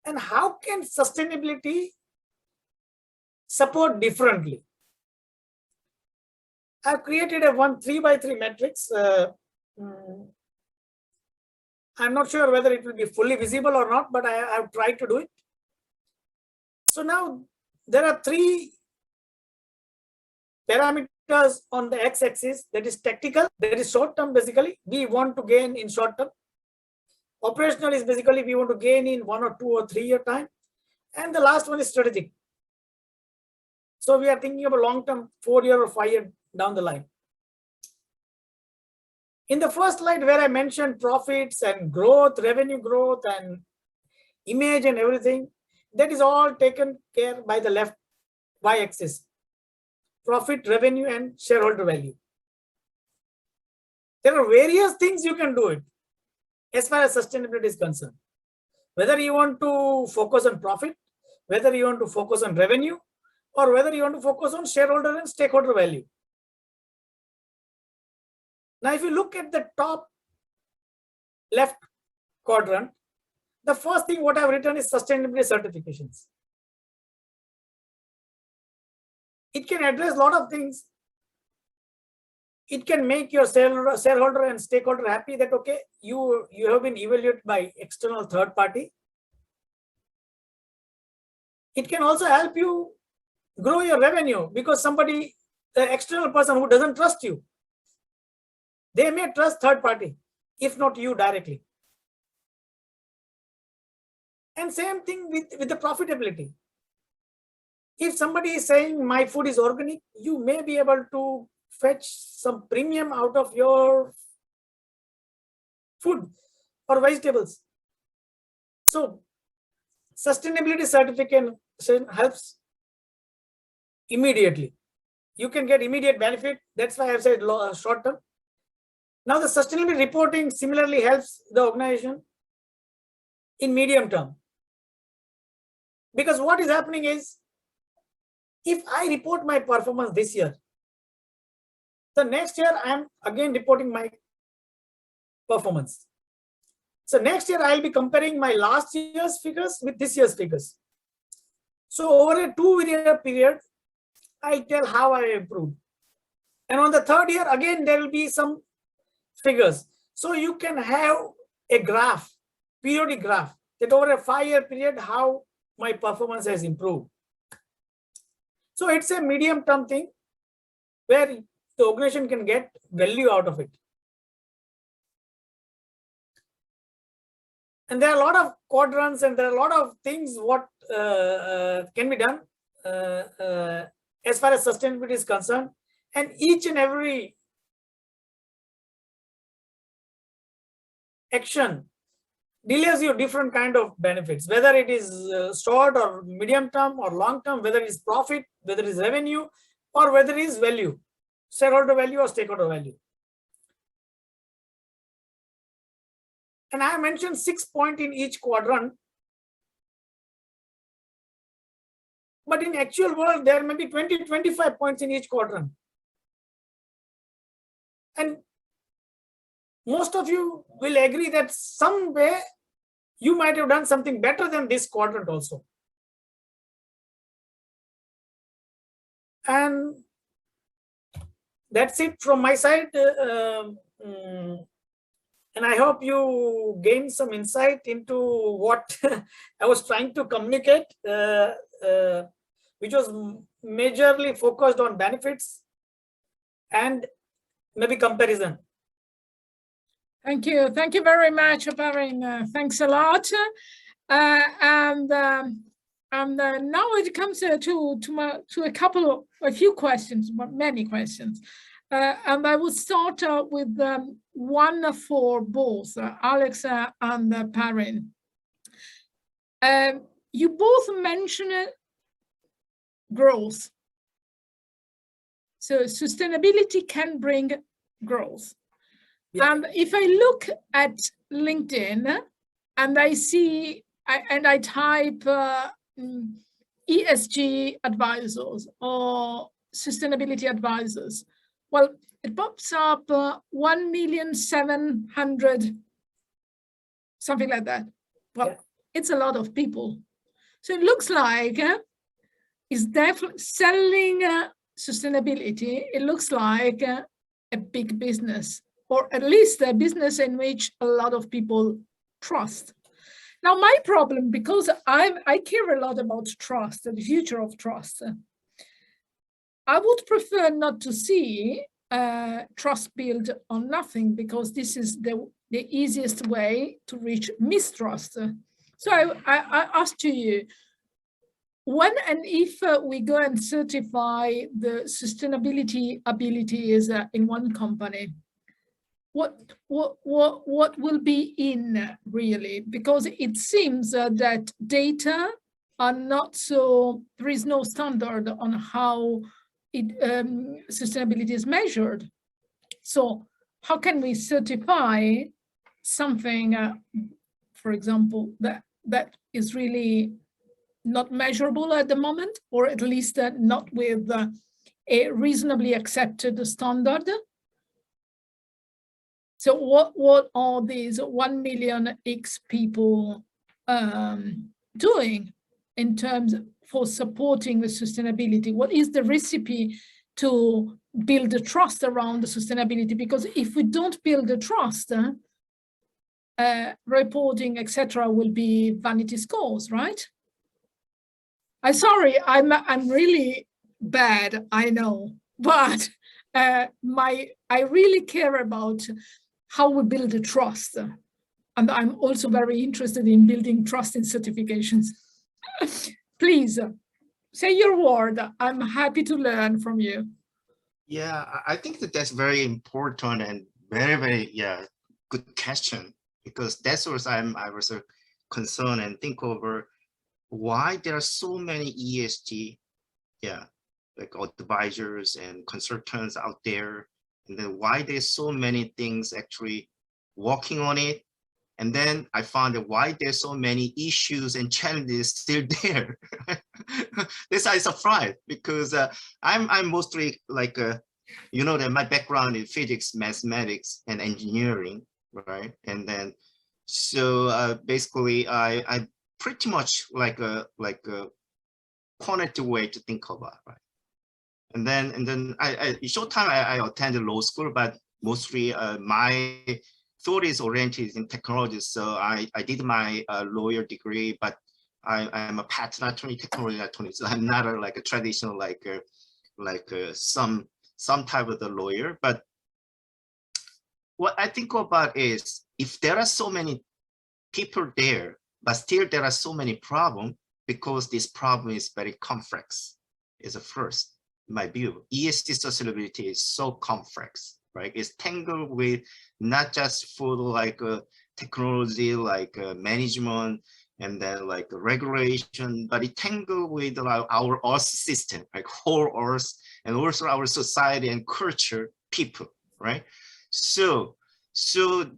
and how can sustainability support differently? I've created a 3x3 matrix. I'm not sure whether it will be fully visible or not, but I've tried to do it. So now there are 3 parameters on the x-axis. That is tactical, that is short term. Basically, we want to gain in short term. Operational is basically we want to gain in 1 or 2 or 3 year time. And the last one is strategic. So we are thinking of a long term, 4 year or 5 year down the line. In the first slide where I mentioned profits and growth, revenue growth and image and everything, that is all taken care by the left y-axis. Profit, revenue and shareholder value. There are various things you can do it as far as sustainability is concerned. Whether you want to focus on profit, whether you want to focus on revenue, or whether you want to focus on shareholder and stakeholder value. Now, if you look at the top left quadrant, the first thing what I've written is sustainability certifications. It can address a lot of things. It can make your shareholder and stakeholder happy that, okay, you have been evaluated by external third party. It can also help you grow your revenue because somebody, the external person who doesn't trust you, they may trust third party, if not you directly. And same thing with the profitability. If somebody is saying my food is organic, you may be able to fetch some premium out of your food or vegetables. So sustainability certificate helps immediately. You can get immediate benefit. That's why I've said short term. Now the sustainability reporting similarly helps the organization in medium term. Because what is happening is, if I report my performance this year, the next year I am again reporting my performance. So next year I'll be comparing my last year's figures with this year's figures. So over a 2-year period, I'll tell how I improved. And on the 3rd year, again, there will be some figures. So you can have a graph, periodic graph, that over a 5-year period, how my performance has improved. So it's a medium term thing where the organization can get value out of it. And there are a lot of quadrants and there are a lot of things what can be done as far as sustainability is concerned. And each and every action delivers you different kind of benefits, whether it is short or medium term or long term, whether it is profit, whether it is revenue, or whether it is value, shareholder value or stakeholder value. And I have mentioned 6 points in each quadrant. But in actual world, there may be 20, 25 points in each quadrant. And most of you will agree that some way you might have done something better than this quadrant also. And that's it from my side. And I hope you gain some insight into what I was trying to communicate, which was majorly focused on benefits and maybe comparison. Thank you. Thank you very much, Parin. Thanks a lot. And now it comes to a few questions, but many questions. And I will start with one for both Alex and Parin. You both mentioned growth. So sustainability can bring growth. Yeah. And if I look at LinkedIn and I see, I type ESG advisors or sustainability advisors, well, it pops up 1,700,000, something like that. Well, Yeah. it's a lot of people. So it looks like it's definitely selling sustainability. It looks like a big business, or at least a business in which a lot of people trust. Now, my problem, because I care a lot about trust, the future of trust, I would prefer not to see trust built on nothing, because this is the easiest way to reach mistrust. So I ask you, when and if we go and certify the sustainability abilities in one company, what will be in really? Because it seems that data are not so, there is no standard on how sustainability is measured. So how can we certify something, for example, that is really not measurable at the moment, or at least not with a reasonably accepted standard? So what are these 1 million X people doing in terms for supporting the sustainability? What is the recipe to build the trust around the sustainability? Because if we don't build the trust, reporting, etc., will be vanity scores, right? I'm sorry, I'm really bad, I know, but I really care about how we build the trust. And I'm also very interested in building trust in certifications. Please, say your word. I'm happy to learn from you. Yeah, I think that that's very important and very, good question, because that's what I was concerned and think over why there are so many ESG, like advisors and consultants out there, and then why there's so many things actually working on it. And then I found that why there's so many issues and challenges still there. This I surprised, because I'm mostly like that my background is physics, mathematics, and engineering, right? And then so basically I pretty much like a quantitative way to think about it, right? And then I short time I attended law school, but mostly my thought is oriented in technology. So I did my lawyer degree, but I'm a patent attorney, technology attorney. So I'm not like a traditional some type of the lawyer. But what I think about is, if there are so many people there, but still there are so many problems, because this problem is very complex, is the first. My view, ESG sustainability is so complex, right? It's tangled with not just for like technology, like management, and then like regulation, but it tangled with our Earth system, like whole Earth, and also our society and culture, people, right? So to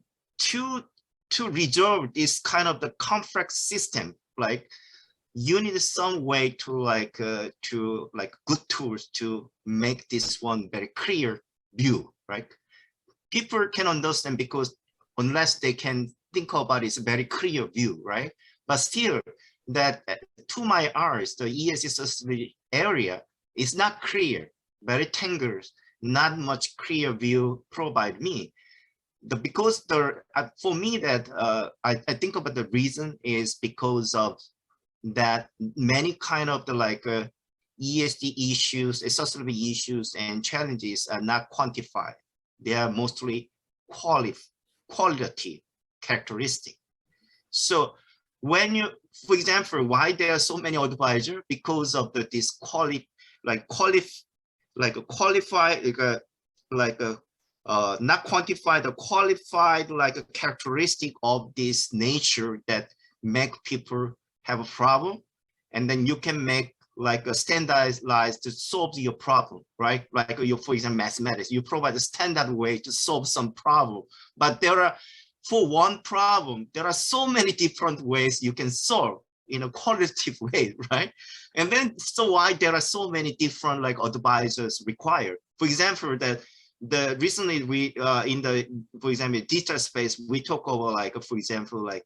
resolve this kind of the complex system, like you need some way to good tools to make this one very clear view, right? People can understand, because unless they can think about it's a very clear view, right? But still, that to my eyes, the ESG area is not clear, very tangled, not much clear view provide me. Because for me that I think about the reason is because of that many kind of the ESG issues, sustainability issues and challenges are not quantified. They are mostly qualitative characteristic. So when you, for example, why there are so many advisors? Because of this qualified not quantified, the qualified like a characteristic of this nature that make people have a problem, and then you can make like a standardized to solve your problem, right? Like for example, mathematics, you provide a standard way to solve some problem, but for one problem, there are so many different ways you can solve in a qualitative way, right? And then, so why there are so many different like advisors required? For example, recently we for example, digital space, we talk about like, for example, like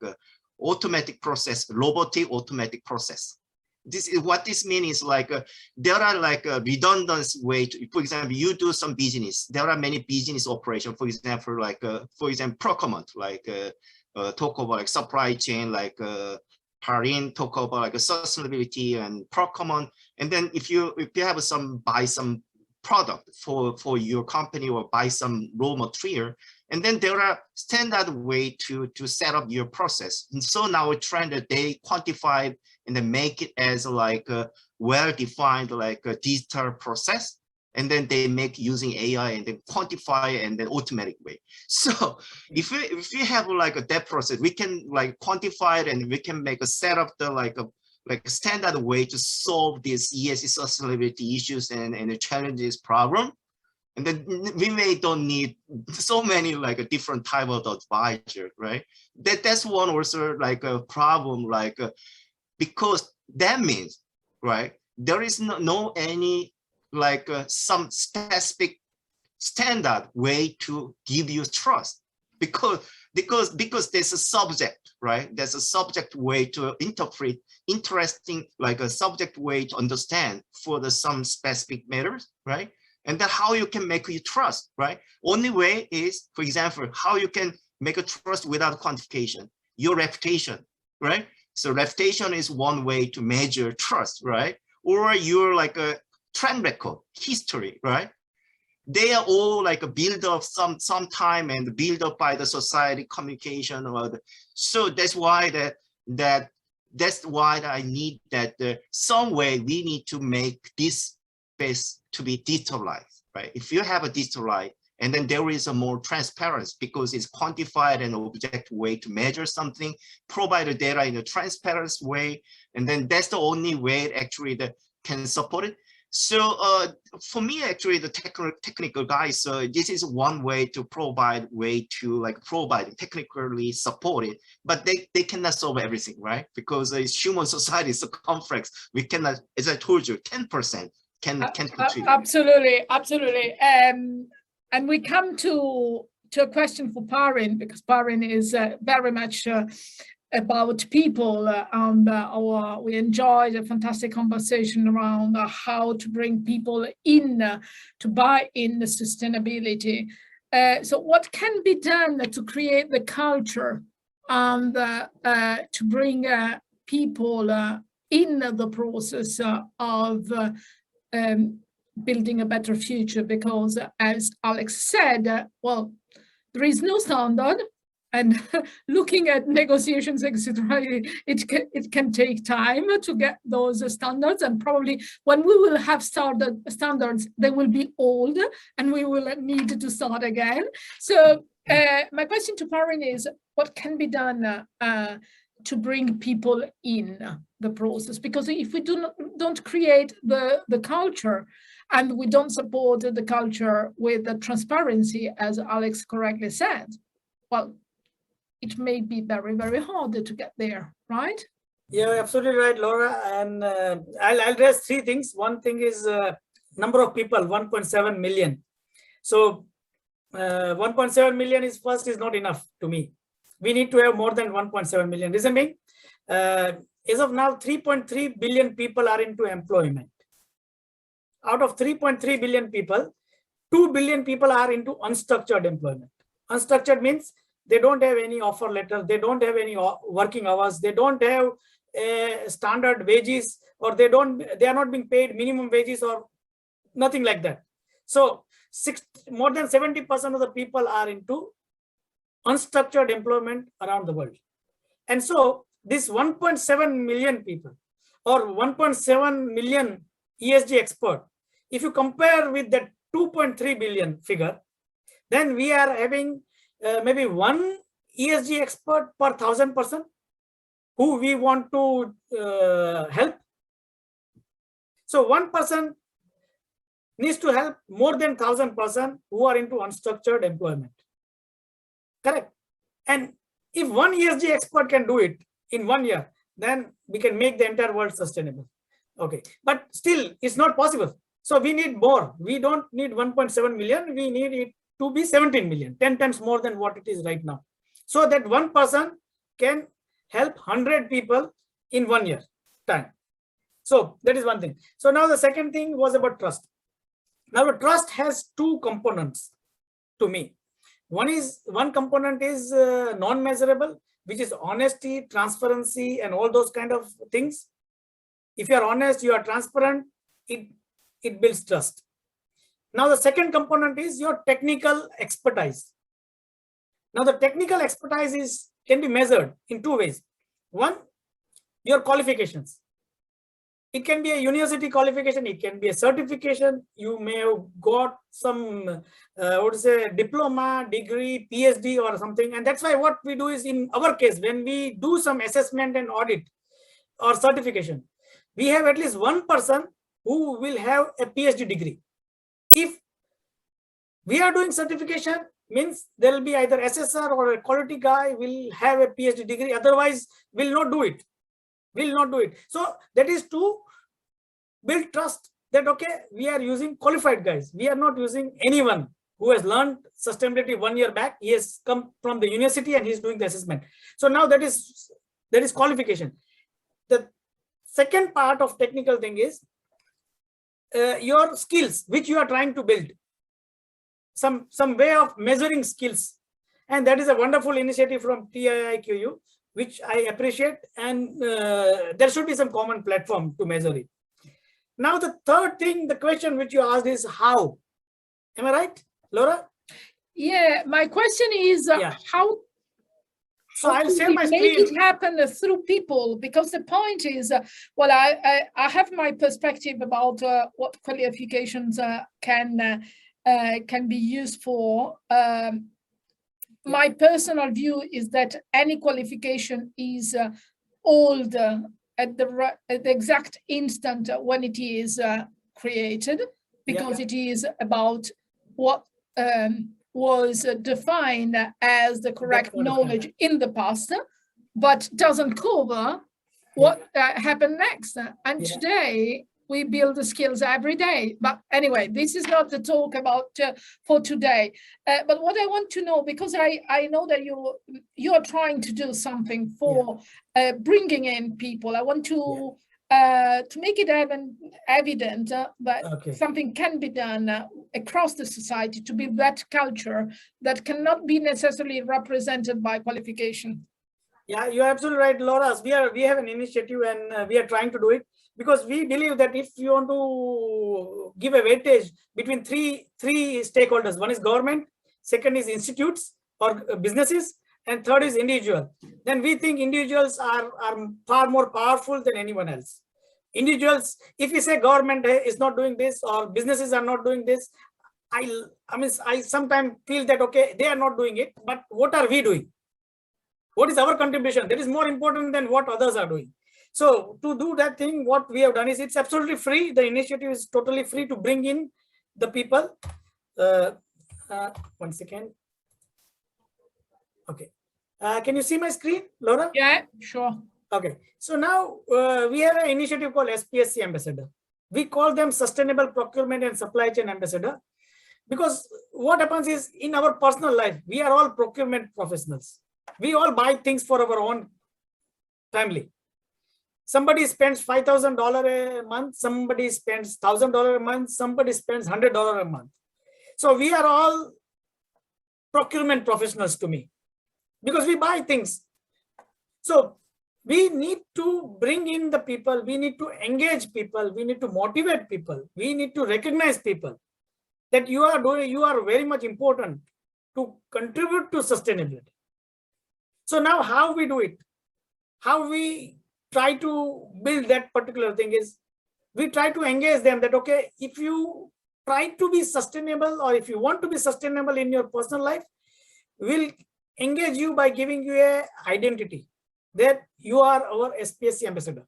automatic process, robotic automatic process. What this means is like there are like a redundant way to, for example, you do some business. There are many business operations. For example, like for example, procurement, like talk about like supply chain, like Parin talk about like sustainability and procurement. And then if you have buy some product for your company or buy some raw material, and then there are standard way to set up your process. And so now we're trying to quantify and then make it as like a well-defined like a digital process. And then they make using AI and then quantify and then automatic way. So if we have like that process, we can like quantify it and we can make a set up the like a standard way to solve these ESG sustainability issues and the challenges problem. And then we don't need so many like a different type of advisor, right? That's one also like a problem, like because that means, right, there is no any like some specific standard way to give you trust, because there's a subject, right? There's a subject way to interpret interesting, like a subject way to understand for some specific matters, right? And then how you can make you trust, right? Only way is, for example, how you can make a trust without quantification, your reputation, right? So reputation is one way to measure trust, right? Or your like a trend record, history, right? They are all like a build up some time and build up by the society communication or so that's why that's why I need that some way we need to make this space to be digitalized, right? If you have a digitalized, and then there is a more transparency because it's quantified and object way to measure something, provide the data in a transparent way, and then that's the only way actually that can support it. So for me, actually, the technical guys, this is one way to provide technically support it, but they cannot solve everything, right? Because human society is so complex. We cannot, as I told you, 10% can contribute. Absolutely, absolutely. And we come to a question for Parin, because Parin is very much about people, and we enjoyed a fantastic conversation around how to bring people in to buy in the sustainability. So what can be done to create the culture and to bring people in the process of building a better future? Because as Alex said, well, there is no standard. And looking at negotiations, etc., it can take time to get those standards. And probably when we will have standards, they will be old and we will need to start again. So my question to Parin is, what can be done to bring people in the process? Because if we don't create the culture and we don't support the culture with the transparency, as Alex correctly said, well, it may be very, very hard to get there, right? Yeah, absolutely right, Laura. And I'll address three things. One thing is number of people, 1.7 million. So 1.7 million is not enough to me. We need to have more than 1.7 million. Reason being, as of now, 3.3 billion people are into employment. Out of 3.3 billion people, 2 billion people are into unstructured employment. Unstructured means they don't have any offer letter, they don't have any working hours, they don't have standard wages, or they are not being paid minimum wages or nothing like that. So more than 70% of the people are into unstructured employment around the world. And so this 1.7 million people or 1.7 million ESG expert, if you compare with that 2.3 billion figure, then we are having maybe one ESG expert per 1,000 person who we want to help. So one person needs to help more than 1,000 persons who are into unstructured employment. Correct. And if one ESG expert can do it in 1 year, then we can make the entire world sustainable. Okay, but still it's not possible. So we need more. We don't need 1.7 million. We need it to be 17 million, 10 times more than what it is right now. So that one person can help 100 people in 1 year time. So that is one thing. So now the second thing was about trust. Now the trust has two components to me. One component is non-measurable, which is honesty, transparency, and all those kind of things. If you are honest, you are transparent, it builds trust. Now the second component is your technical expertise. Now the technical expertise can be measured in two ways. One, your qualifications. It can be a university qualification, it can be a certification. You may have got some diploma, degree, PhD or something. And that's why what we do is, in our case, when we do some assessment and audit or certification, we have at least one person who will have a PhD degree. If we are doing certification, means there will be either SSR or a quality guy will have a PhD degree, otherwise will not do it. So that is to build trust that, okay, we are using qualified guys. We are not using anyone who has learned sustainability 1 year back. He has come from the university and he's doing the assessment. So now that is qualification. The second part of technical thing is your skills, which you are trying to build. Some way of measuring skills. And that is a wonderful initiative from TiiQu, which I appreciate, and there should be some common platform to measure it. Now the third thing, the question which you asked is how. Am I right, Laura? Yeah, my question is how. So I'll share my screen. Make it happen through people, because the point is, well, I have my perspective about what qualifications can be used for. My personal view is that any qualification is old at the exact instant when it is created, because it is about what was defined as the correct knowledge in the past, but doesn't cover what happened next. And today, we build the skills every day. But anyway, this is not the talk about for today. But what I want to know, because I know that you are trying to do something for bringing in people. I want to make it evident that something can be done across the society to build that culture that cannot be necessarily represented by qualification. Yeah, you're absolutely right, Laura. We have an initiative and we are trying to do it, because we believe that if you want to give a weightage between three stakeholders, one is government, second is institutes or businesses, and third is individual, then we think individuals are far more powerful than anyone else. Individuals, if we say government is not doing this or businesses are not doing this, I sometimes feel that, okay, they are not doing it, but what are we doing? What is our contribution? That is more important than what others are doing. So to do that thing, what we have done is, it's absolutely free. The initiative is totally free to bring in the people. 1 second. Okay. Can you see my screen, Laura? Yeah, sure. Okay. So now we have an initiative called SPSC Ambassador. We call them Sustainable Procurement and Supply Chain Ambassador, because what happens is, in our personal life, we are all procurement professionals. We all buy things for our own family. Somebody spends $5,000 a month, somebody spends $1,000 a month, somebody spends $100 a month. So we are all procurement professionals to me, because we buy things. So we need to bring in the people, we need to engage people, we need to motivate people, we need to recognize people that you are very much important to contribute to sustainability. So now how we do it, how we try to build that particular thing is, we try to engage them that, okay, if you try to be sustainable, or if you want to be sustainable in your personal life, we'll engage you by giving you a identity that you are our SPSC ambassador.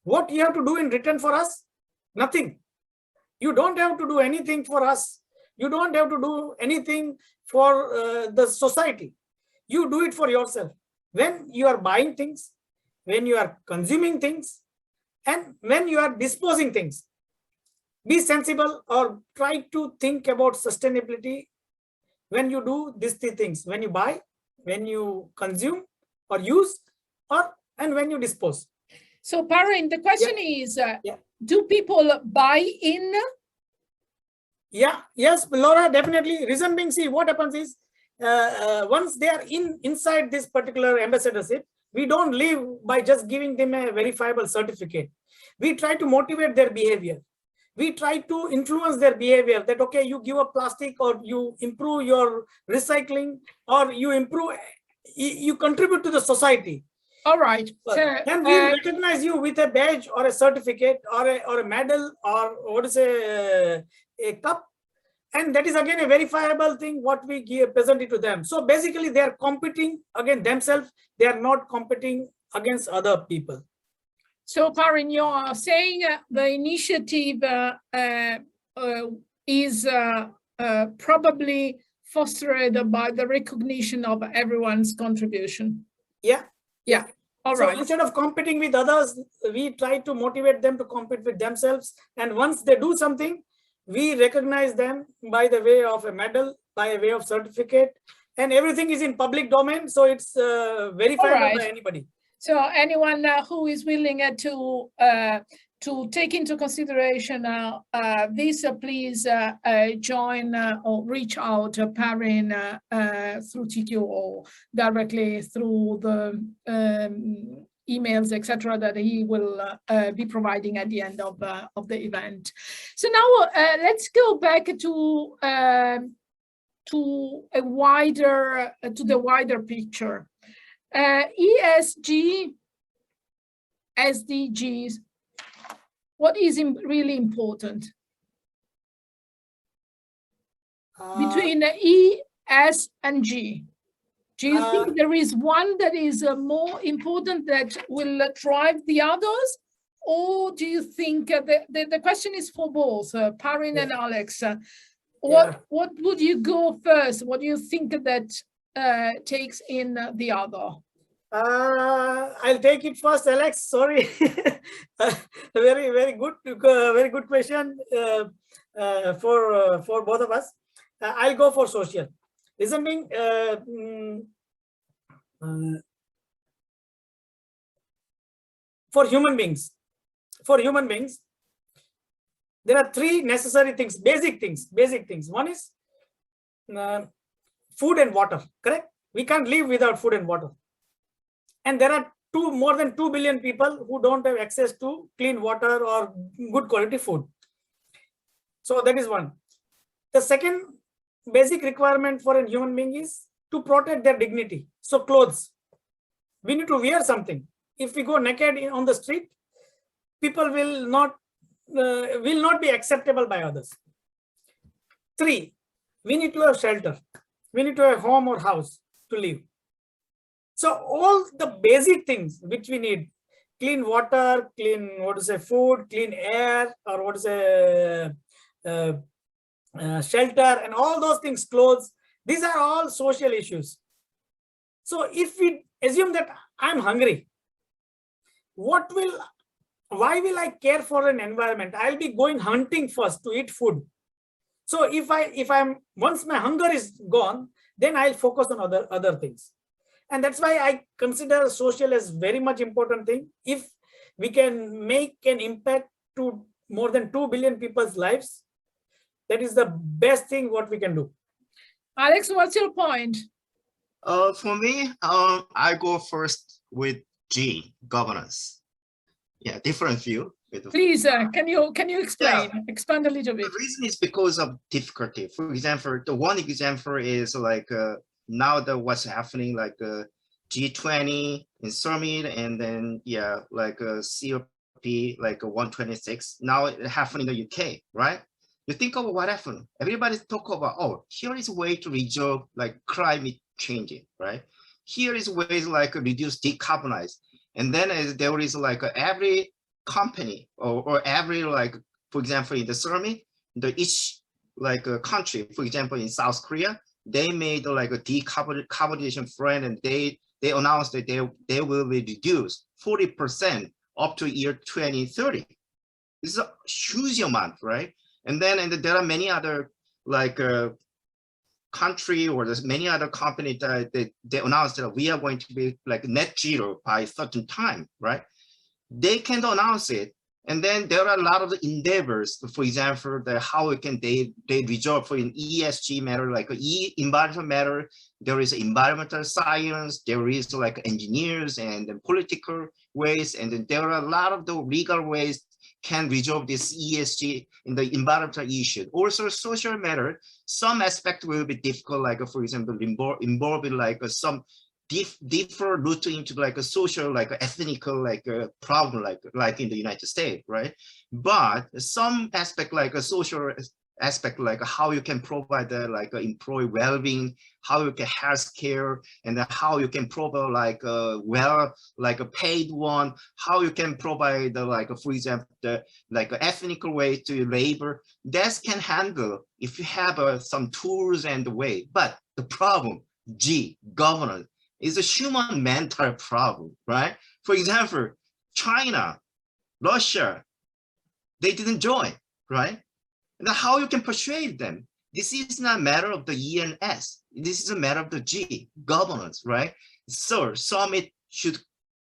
What you have to do in return for us, Nothing. You don't have to do anything for us. You don't have to do anything for the society. You do it for yourself. When you are buying things, when you are consuming things, and when you are disposing things, be sensible or try to think about sustainability when you do these three things: when you buy, when you consume or use, and when you dispose. So Parin, the question is, Yeah. do people buy in? Yeah, yes, Laura, definitely. Reason being, see, what happens is, once they are inside this particular ambassadorship, we don't live by just giving them a verifiable certificate. We try to motivate their behavior. We try to influence their behavior that, okay, you give up plastic, or you improve your recycling, or you contribute to the society. All right. So, then we recognize you with a badge or a certificate or a medal, or what is a cup. And that is again a verifiable thing what we present it to them. So basically they are competing against themselves. They are not competing against other people. So Parin, you are saying the initiative is probably fostered by the recognition of everyone's contribution. Yeah. Yeah. All right. So instead of competing with others, we try to motivate them to compete with themselves. And once they do something, we recognize them by the way of a medal, by a way of certificate, and everything is in public domain. So it's verifiable by anybody. So anyone who is willing to take into consideration this, please join or reach out to Parin through TiiQu or directly through the emails, etc., that he will be providing at the end of the event. So now let's go back to the wider picture. ESG, SDGs, what is really important between E, S, and G? Do you think there is one that is more important that will drive the others? Or do you think the question is for both, Parin and Alex? What would you go first? What do you think that takes in the other? I'll take it first, Alex. Sorry. Very good question for both of us. I'll go for social. Reason being, for human beings, there are three necessary things, basic things. One is food and water, correct? We can't live without food and water. And there are more than 2 billion people who don't have access to clean water or good quality food. So that is one. The second basic requirement for a human being is to protect their dignity. So clothes, we need to wear something. If we go naked on the street, people will not be acceptable by others. 3, we need to have shelter. We need to have home or house to live. So all the basic things which we need, clean water, clean food, clean air, or shelter, and all those things, clothes, these are all social issues. So if we assume that I'm hungry, why will I care for an environment? I'll be going hunting first to eat food. So once my hunger is gone, then I'll focus on other things. And that's why I consider social as very much important thing. If we can make an impact to more than 2 billion people's lives, that is the best thing what we can do. Alex, what's your point? For me, I go first with G, governance. Yeah, different view. Please, can you explain? Yeah. Expand a little bit. The reason is because of difficulty. For example, the one example is like now what's happening, like G20 in summit, and then like COP, like 126. Now it happened in the UK, right? You think of what happened. Everybody talk about, oh, here is a way to resolve like climate changing, right? Here is ways like reduce, decarbonize, and then there is like every company or every like For example, in the ceramic, each like a country, for example, in South Korea, they made like a decarbonization plan, and they announced that they will be reduced 40% up to year 2030. This is a huge amount, right? And there are many other like country, or there's many other companies that they announced that we are going to be like net zero by a certain time, right? They can announce it. And then there are a lot of endeavors, for example, how they resolve for an ESG matter, like environmental matter. There is environmental science, there is like engineers and political ways, and then there are a lot of the legal ways can resolve this ESG in the environmental issue. Also social matter, some aspect will be difficult, like for example, involving like some different route into like a social, like a ethnical, like a problem, like in the United States, right? But some aspect, like a social aspect, like how you can provide the like employee well-being, how you can health care, and then how you can provide like like a paid one, how you can provide like for example like an ethnical way to labor. That can handle if you have some tools and the way. But the problem, governance, is a human mental problem, right? For example, China, Russia, they didn't join, right? And how you can persuade them? This is not a matter of the E and S. This is a matter of the G, governance, right? So summit should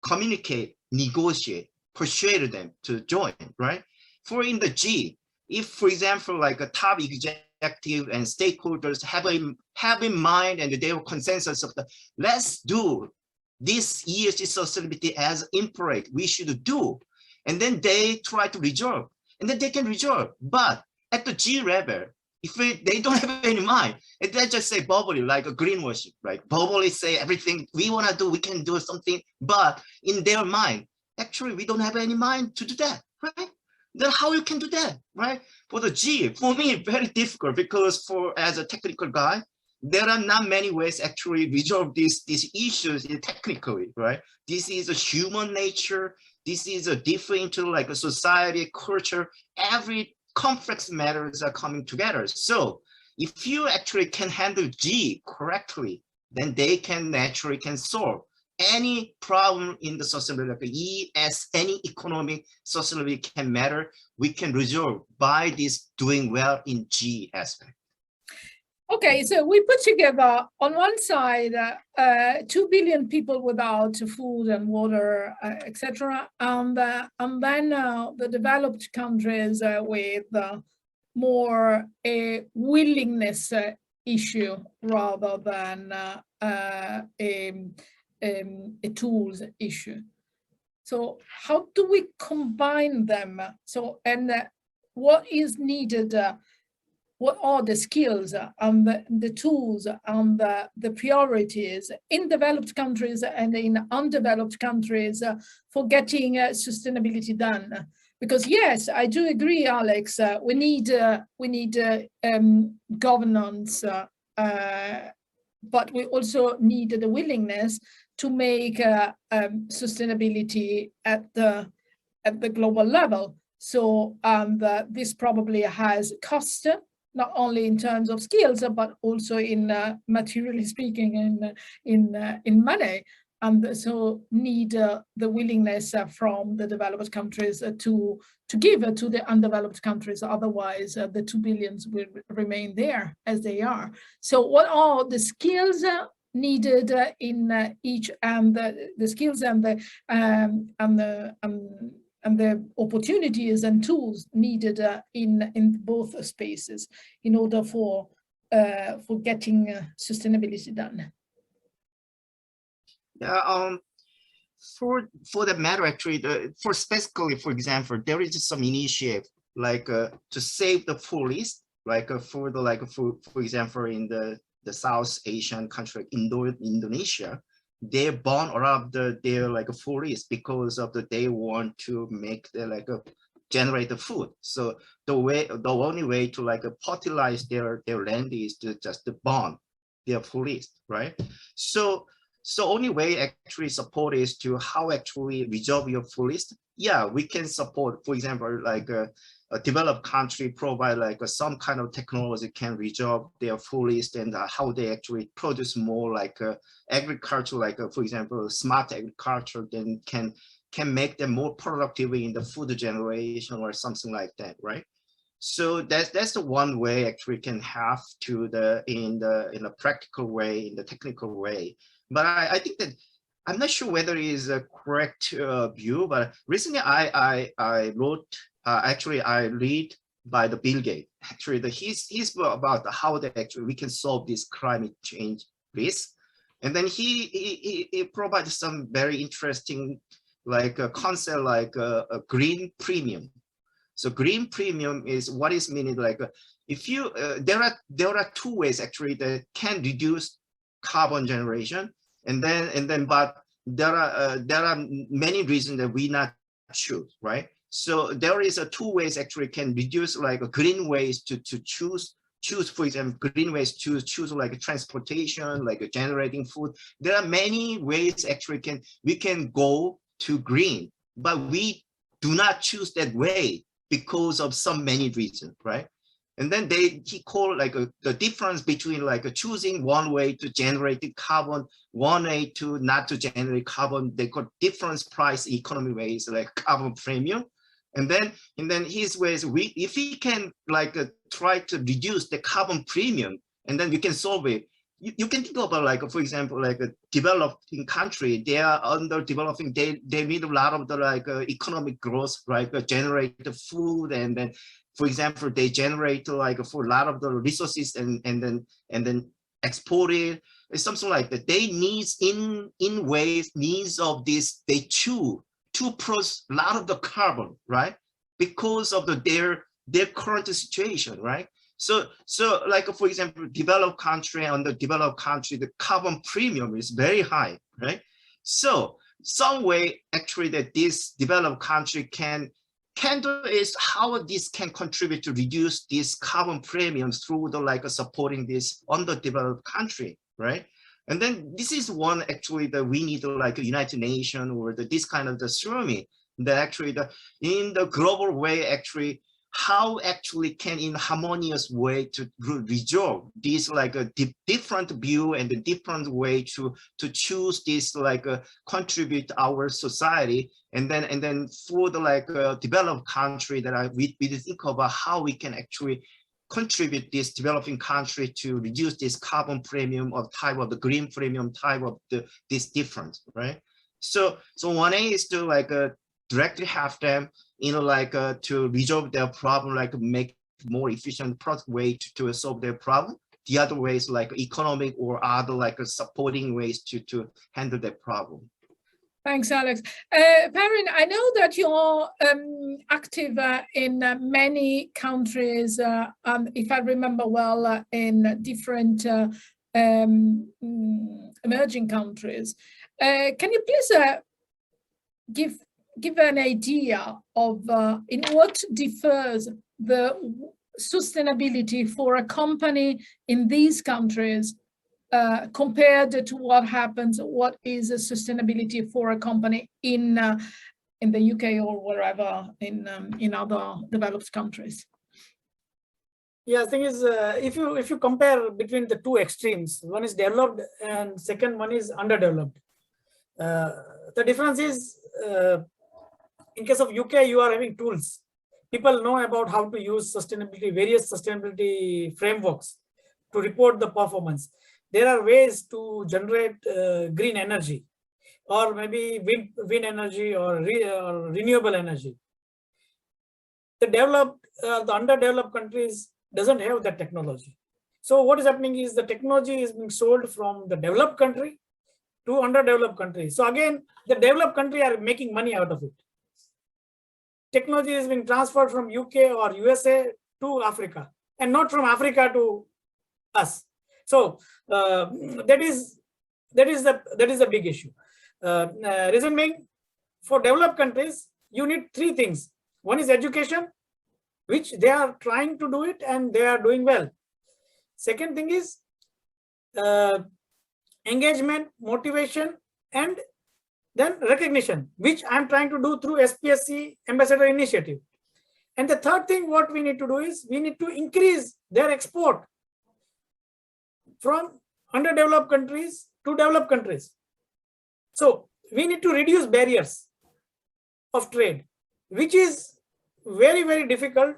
communicate, negotiate, persuade them to join, right? For in the G, if, for example, like a top executive and stakeholders have in mind and they have consensus of let's do this ESG sustainability as imperative, we should do, and then they try to resolve, and then they can resolve. But at the G level, if they don't have any mind, and they just say bubbly, like a greenwashing, right? Bubbly say everything we want to do, we can do something, but in their mind, actually, we don't have any mind to do that, right? Then how you can do that, right? For the G, for me, very difficult, because as a technical guy, there are not many ways actually resolve these issues technically, right? This is a human nature. This is a different like a society, culture, every complex matters are coming together. So if you actually can handle G correctly, then they can naturally solve any problem in the sustainability, like E, S, any economic sustainability can matter, we can resolve by this doing well in G aspect. Okay, so we put together on one side 2 billion people without food and water, etc., and then the developed countries with more a willingness issue rather than a tools issue. So how do we combine them? So, and what is needed? What are the skills and the tools and the priorities in developed countries and in undeveloped countries for getting sustainability done? Because yes, I do agree, Alex. We need governance, but we also need the willingness to make sustainability at the global level. So this probably has cost, not only in terms of skills, but also in materially speaking, in money. And so need the willingness from the developed countries to give to the undeveloped countries. Otherwise, the 2 billions will remain there as they are. So what are the skills needed in each, and the skills and the opportunities and tools needed in both spaces in order for getting sustainability done? Yeah, for that matter, actually, for specifically, for example, there is some initiative like to save the forest, like for example, in the South Asian country, Indonesia, they burn around their like forest because of they want to make generate the food. So the only way to like fertilize their land is to just burn their forest, right? So only way actually support is to how actually resolve your forest. Yeah, we can support, for example, like a developed country provide like some kind of technology can resolve their forest and how they actually produce more like agriculture, like for example, smart agriculture, then can make them more productive in the food generation or something like that, right? So that's the one way actually can have to in a practical way, in the technical way. But I think that I'm not sure whether it is a correct view, but recently I wrote, actually I read by the Bill Gates. Actually, he's about how that actually we can solve this climate change risk, and then he provides some very interesting like a concept like a green premium. So green premium is what is meaning like if you there are two ways actually that can reduce carbon generation, and then but there are many reasons that we not choose, right? So there is a two ways actually can reduce like green ways to choose, for example, green ways to choose like transportation, like generating food. There are many ways actually we can go to green, but we do not choose that way because of some many reasons, right? And then he called like the difference between like choosing one way to generate carbon, one way to not to generate carbon. They call difference price economy ways like carbon premium. And then his ways, if we can like try to reduce the carbon premium, and then we can solve it. You can think about like, for example, like a developing country, they are under developing, they need a lot of the like economic growth, right? Generate the food, and then, for example, they generate like for a lot of the resources and then export it. It's something like that. They needs in ways needs of this, they chew to produce a lot of the carbon, right? Because of their current situation, right? So like for example, developed country, on the developed country, the carbon premium is very high, right? So some way actually that this developed country can do is how this can contribute to reduce these carbon premiums through the like supporting this underdeveloped country, right? And then this is one actually that we need like a United Nations or this kind of the survey that actually in the global way actually how actually can in harmonious way to resolve this like a different view and a different way to choose this like contribute our society, and then for the like developed country that we think about how we can actually contribute this developing country to reduce this carbon premium of type of the green premium type of this difference, right? So one A is to like directly have them, like to resolve their problem, like make more efficient product way to solve their problem. The other ways like economic or other like supporting ways to handle that problem. Thanks, Alex. Parin, I know that you're active in many countries, if I remember well, in different emerging countries. Can you please give an idea of in what differs the sustainability for a company in these countries compared to what is a sustainability for a company in the UK or wherever in other developed countries? Yeah, the thing is, if you compare between the two extremes, one is developed and second one is underdeveloped. The difference is, in case of UK, you are having tools. People know about how to use sustainability, various sustainability frameworks to report the performance. There are ways to generate green energy, or maybe wind energy or renewable energy. The developed, the underdeveloped countries doesn't have that technology. So what is happening is the technology is being sold from the developed country to underdeveloped countries. So again, the developed country are making money out of it. Technology is being transferred from UK or USA to Africa, and not from Africa to us. So that is the big issue. Reason being, for developed countries, you need three things. One is education, which they are trying to do it and they are doing well. Second thing is engagement, motivation, and then recognition, which I'm trying to do through SPSC Ambassador Initiative. And the third thing what we need to do is we need to increase their export from underdeveloped countries to developed countries. So we need to reduce barriers of trade, which is very, very difficult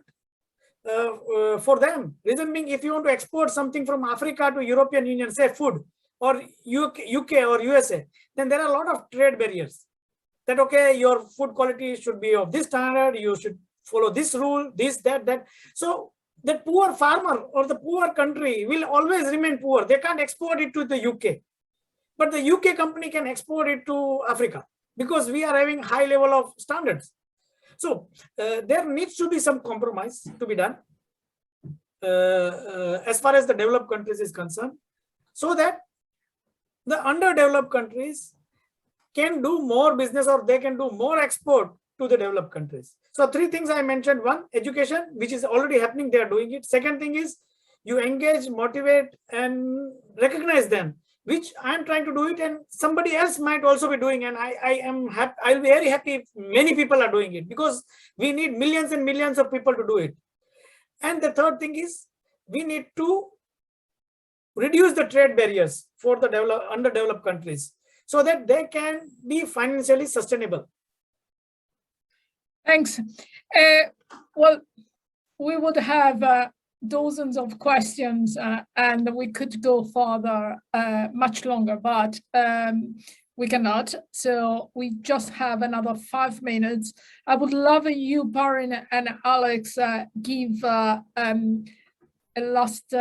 for them. Reason being, if you want to export something from Africa to European Union, say food, or UK or USA, then there are a lot of trade barriers. That, okay, your food quality should be of this standard, you should follow this rule, this, that. So the poor farmer or the poor country will always remain poor. They can't export it to the UK. But the UK company can export it to Africa because we are having high level of standards. So there needs to be some compromise to be done as far as the developed countries is concerned, so that the underdeveloped countries can do more business or they can do more export to the developed countries. So three things I mentioned. One, education, which is already happening, they are doing it. Second thing is you engage, motivate, and recognize them, which I'm trying to do it, and somebody else might also be doing. And I'll be very happy if many people are doing it, because we need millions and millions of people to do it. And the third thing is we need to reduce the trade barriers for the underdeveloped countries so that they can be financially sustainable. Thanks. Well, we would have dozens of questions and we could go further much longer, but we cannot. So we just have another 5 minutes. I would love you, Parin and Alex, give a last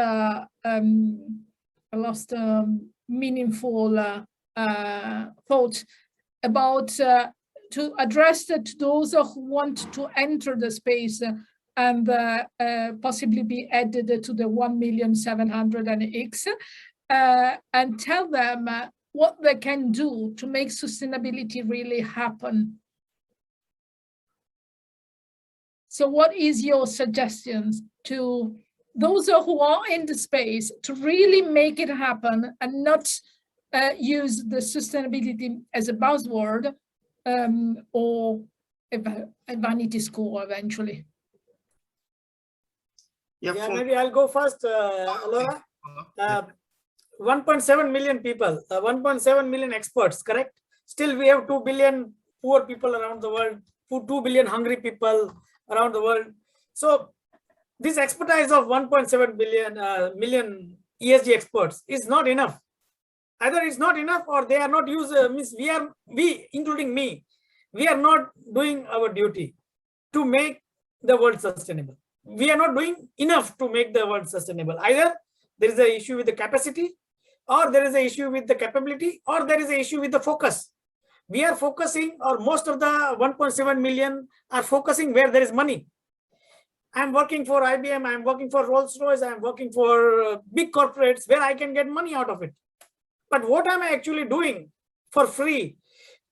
meaningful thought about to address to those who want to enter the space and possibly be added to the 1,700,000 and tell them what they can do to make sustainability really happen. So what is your suggestions to those who are in the space to really make it happen and not use the sustainability as a buzzword or a vanity score eventually? Yeah, maybe I'll go first, Laura. 1.7 million people, 1.7 million experts, correct? Still, we have 2 billion poor people around the world, 2 billion hungry people around the world. So this expertise of 1.7 million ESG experts is not enough. Either it's not enough or they are not used. We, including me, we are not doing our duty to make the world sustainable. We are not doing enough to make the world sustainable. Either there is an issue with the capacity, or there is an issue with the capability, or there is an issue with the focus. We are focusing, or most of the 1.7 million are focusing where there is money. I'm working for IBM, I'm working for Rolls-Royce, I'm working for big corporates where I can get money out of it. But what am I actually doing for free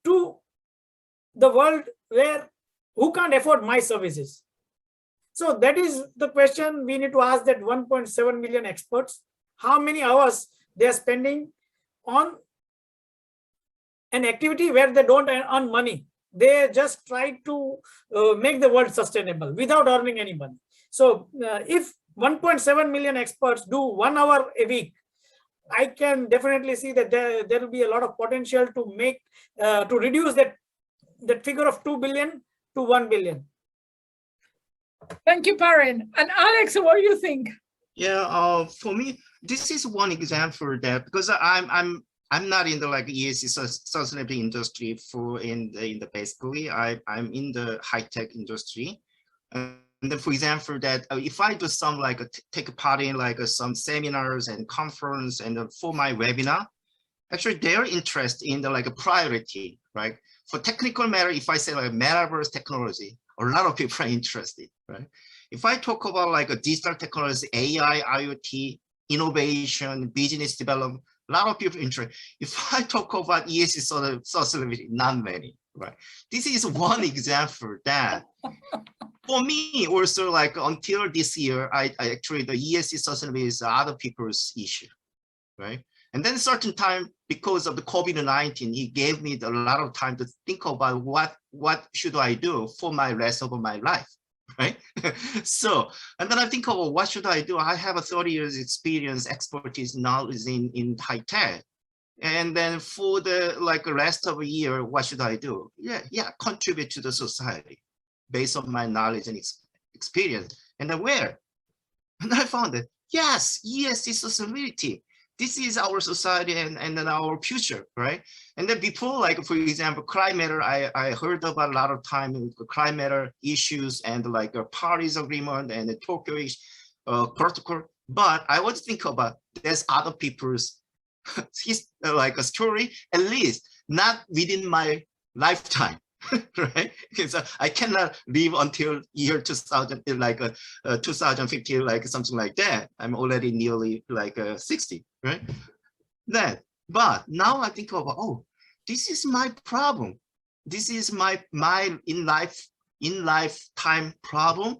to the world who can't afford my services? So that is the question we need to ask that 1.7 million experts, how many hours they are spending on an activity where they don't earn money. They just try to make the world sustainable without earning any money. So if 1.7 million experts do 1 hour a week, I can definitely see that there will be a lot of potential to make, to reduce that figure of 2 billion to 1 billion. Thank you, Parin. And Alex, what do you think? Yeah, for me, this is one example that, because I'm not in the ESG sustainability industry in the basically I'm in the high-tech industry. And then, for example, that if I do some take part in some seminars and conference and for my webinar, actually they're interested in the priority, right? For technical matter, if I say metaverse technology, a lot of people are interested, right? If I talk about a digital technology, AI, IoT, innovation, business development, a lot of people are interested. If I talk about ESG sustainability, not many, right? This is one example that for me also until this year, I actually the ESG sustainability is other people's issue, right? And then certain time, because of the COVID-19, it gave me a lot of time to think about what should I do for my rest of my life, right? So, and then I think, oh, what should I do? I have a 30 years experience, expertise, knowledge in high tech. And then for the rest of a year, what should I do? Yeah, contribute to the society based on my knowledge and experience. And then where? And I found that, yes, ESG sustainability. This is our society and then our future, right? And then before, for example, climate, I heard about a lot of time climate issues and a Paris Agreement and the Tokyo protocol. But I was thinking about there's other people's a story, at least not within my lifetime. Right? Because I cannot live until year 2000, 2050, something like that. I'm already nearly 60, right? But now I think about, oh, this is my problem. This is my in lifetime problem.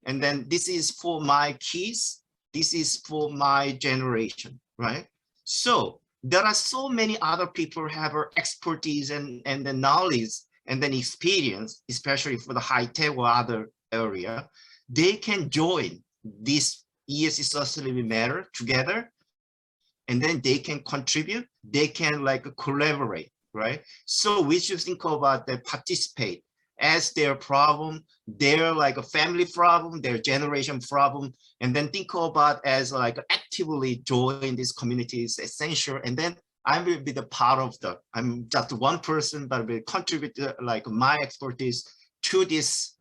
And then this is for my kids. This is for my generation, right? So there are so many other people who have expertise and the knowledge and then experience, especially for the high tech or other area. They can join this ESG sustainability matter together, and then they can contribute. They can collaborate, right? So we should think about the participate as their problem, their a family problem, their generation problem, and then think about as actively join this community is essential. And then I will be the part of I'm just one person, but will contribute my expertise to this,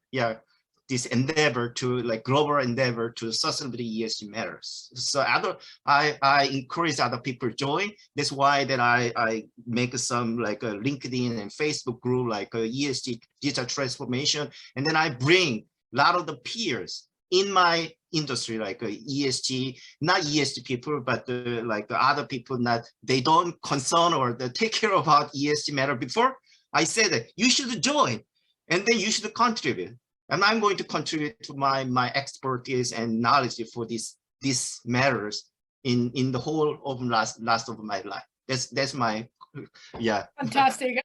this endeavor to global endeavor to sustainability ESG matters. So I encourage other people to join. That's why that I make some a LinkedIn and Facebook group ESG digital transformation, and then I bring a lot of the peers in my industry ESG, not ESG people, but the other people they don't concern or they take care about ESG matter before. I said that you should join, and then you should contribute. And I'm going to contribute to my expertise and knowledge for these matters in the whole of last of my life. That's my Fantastic.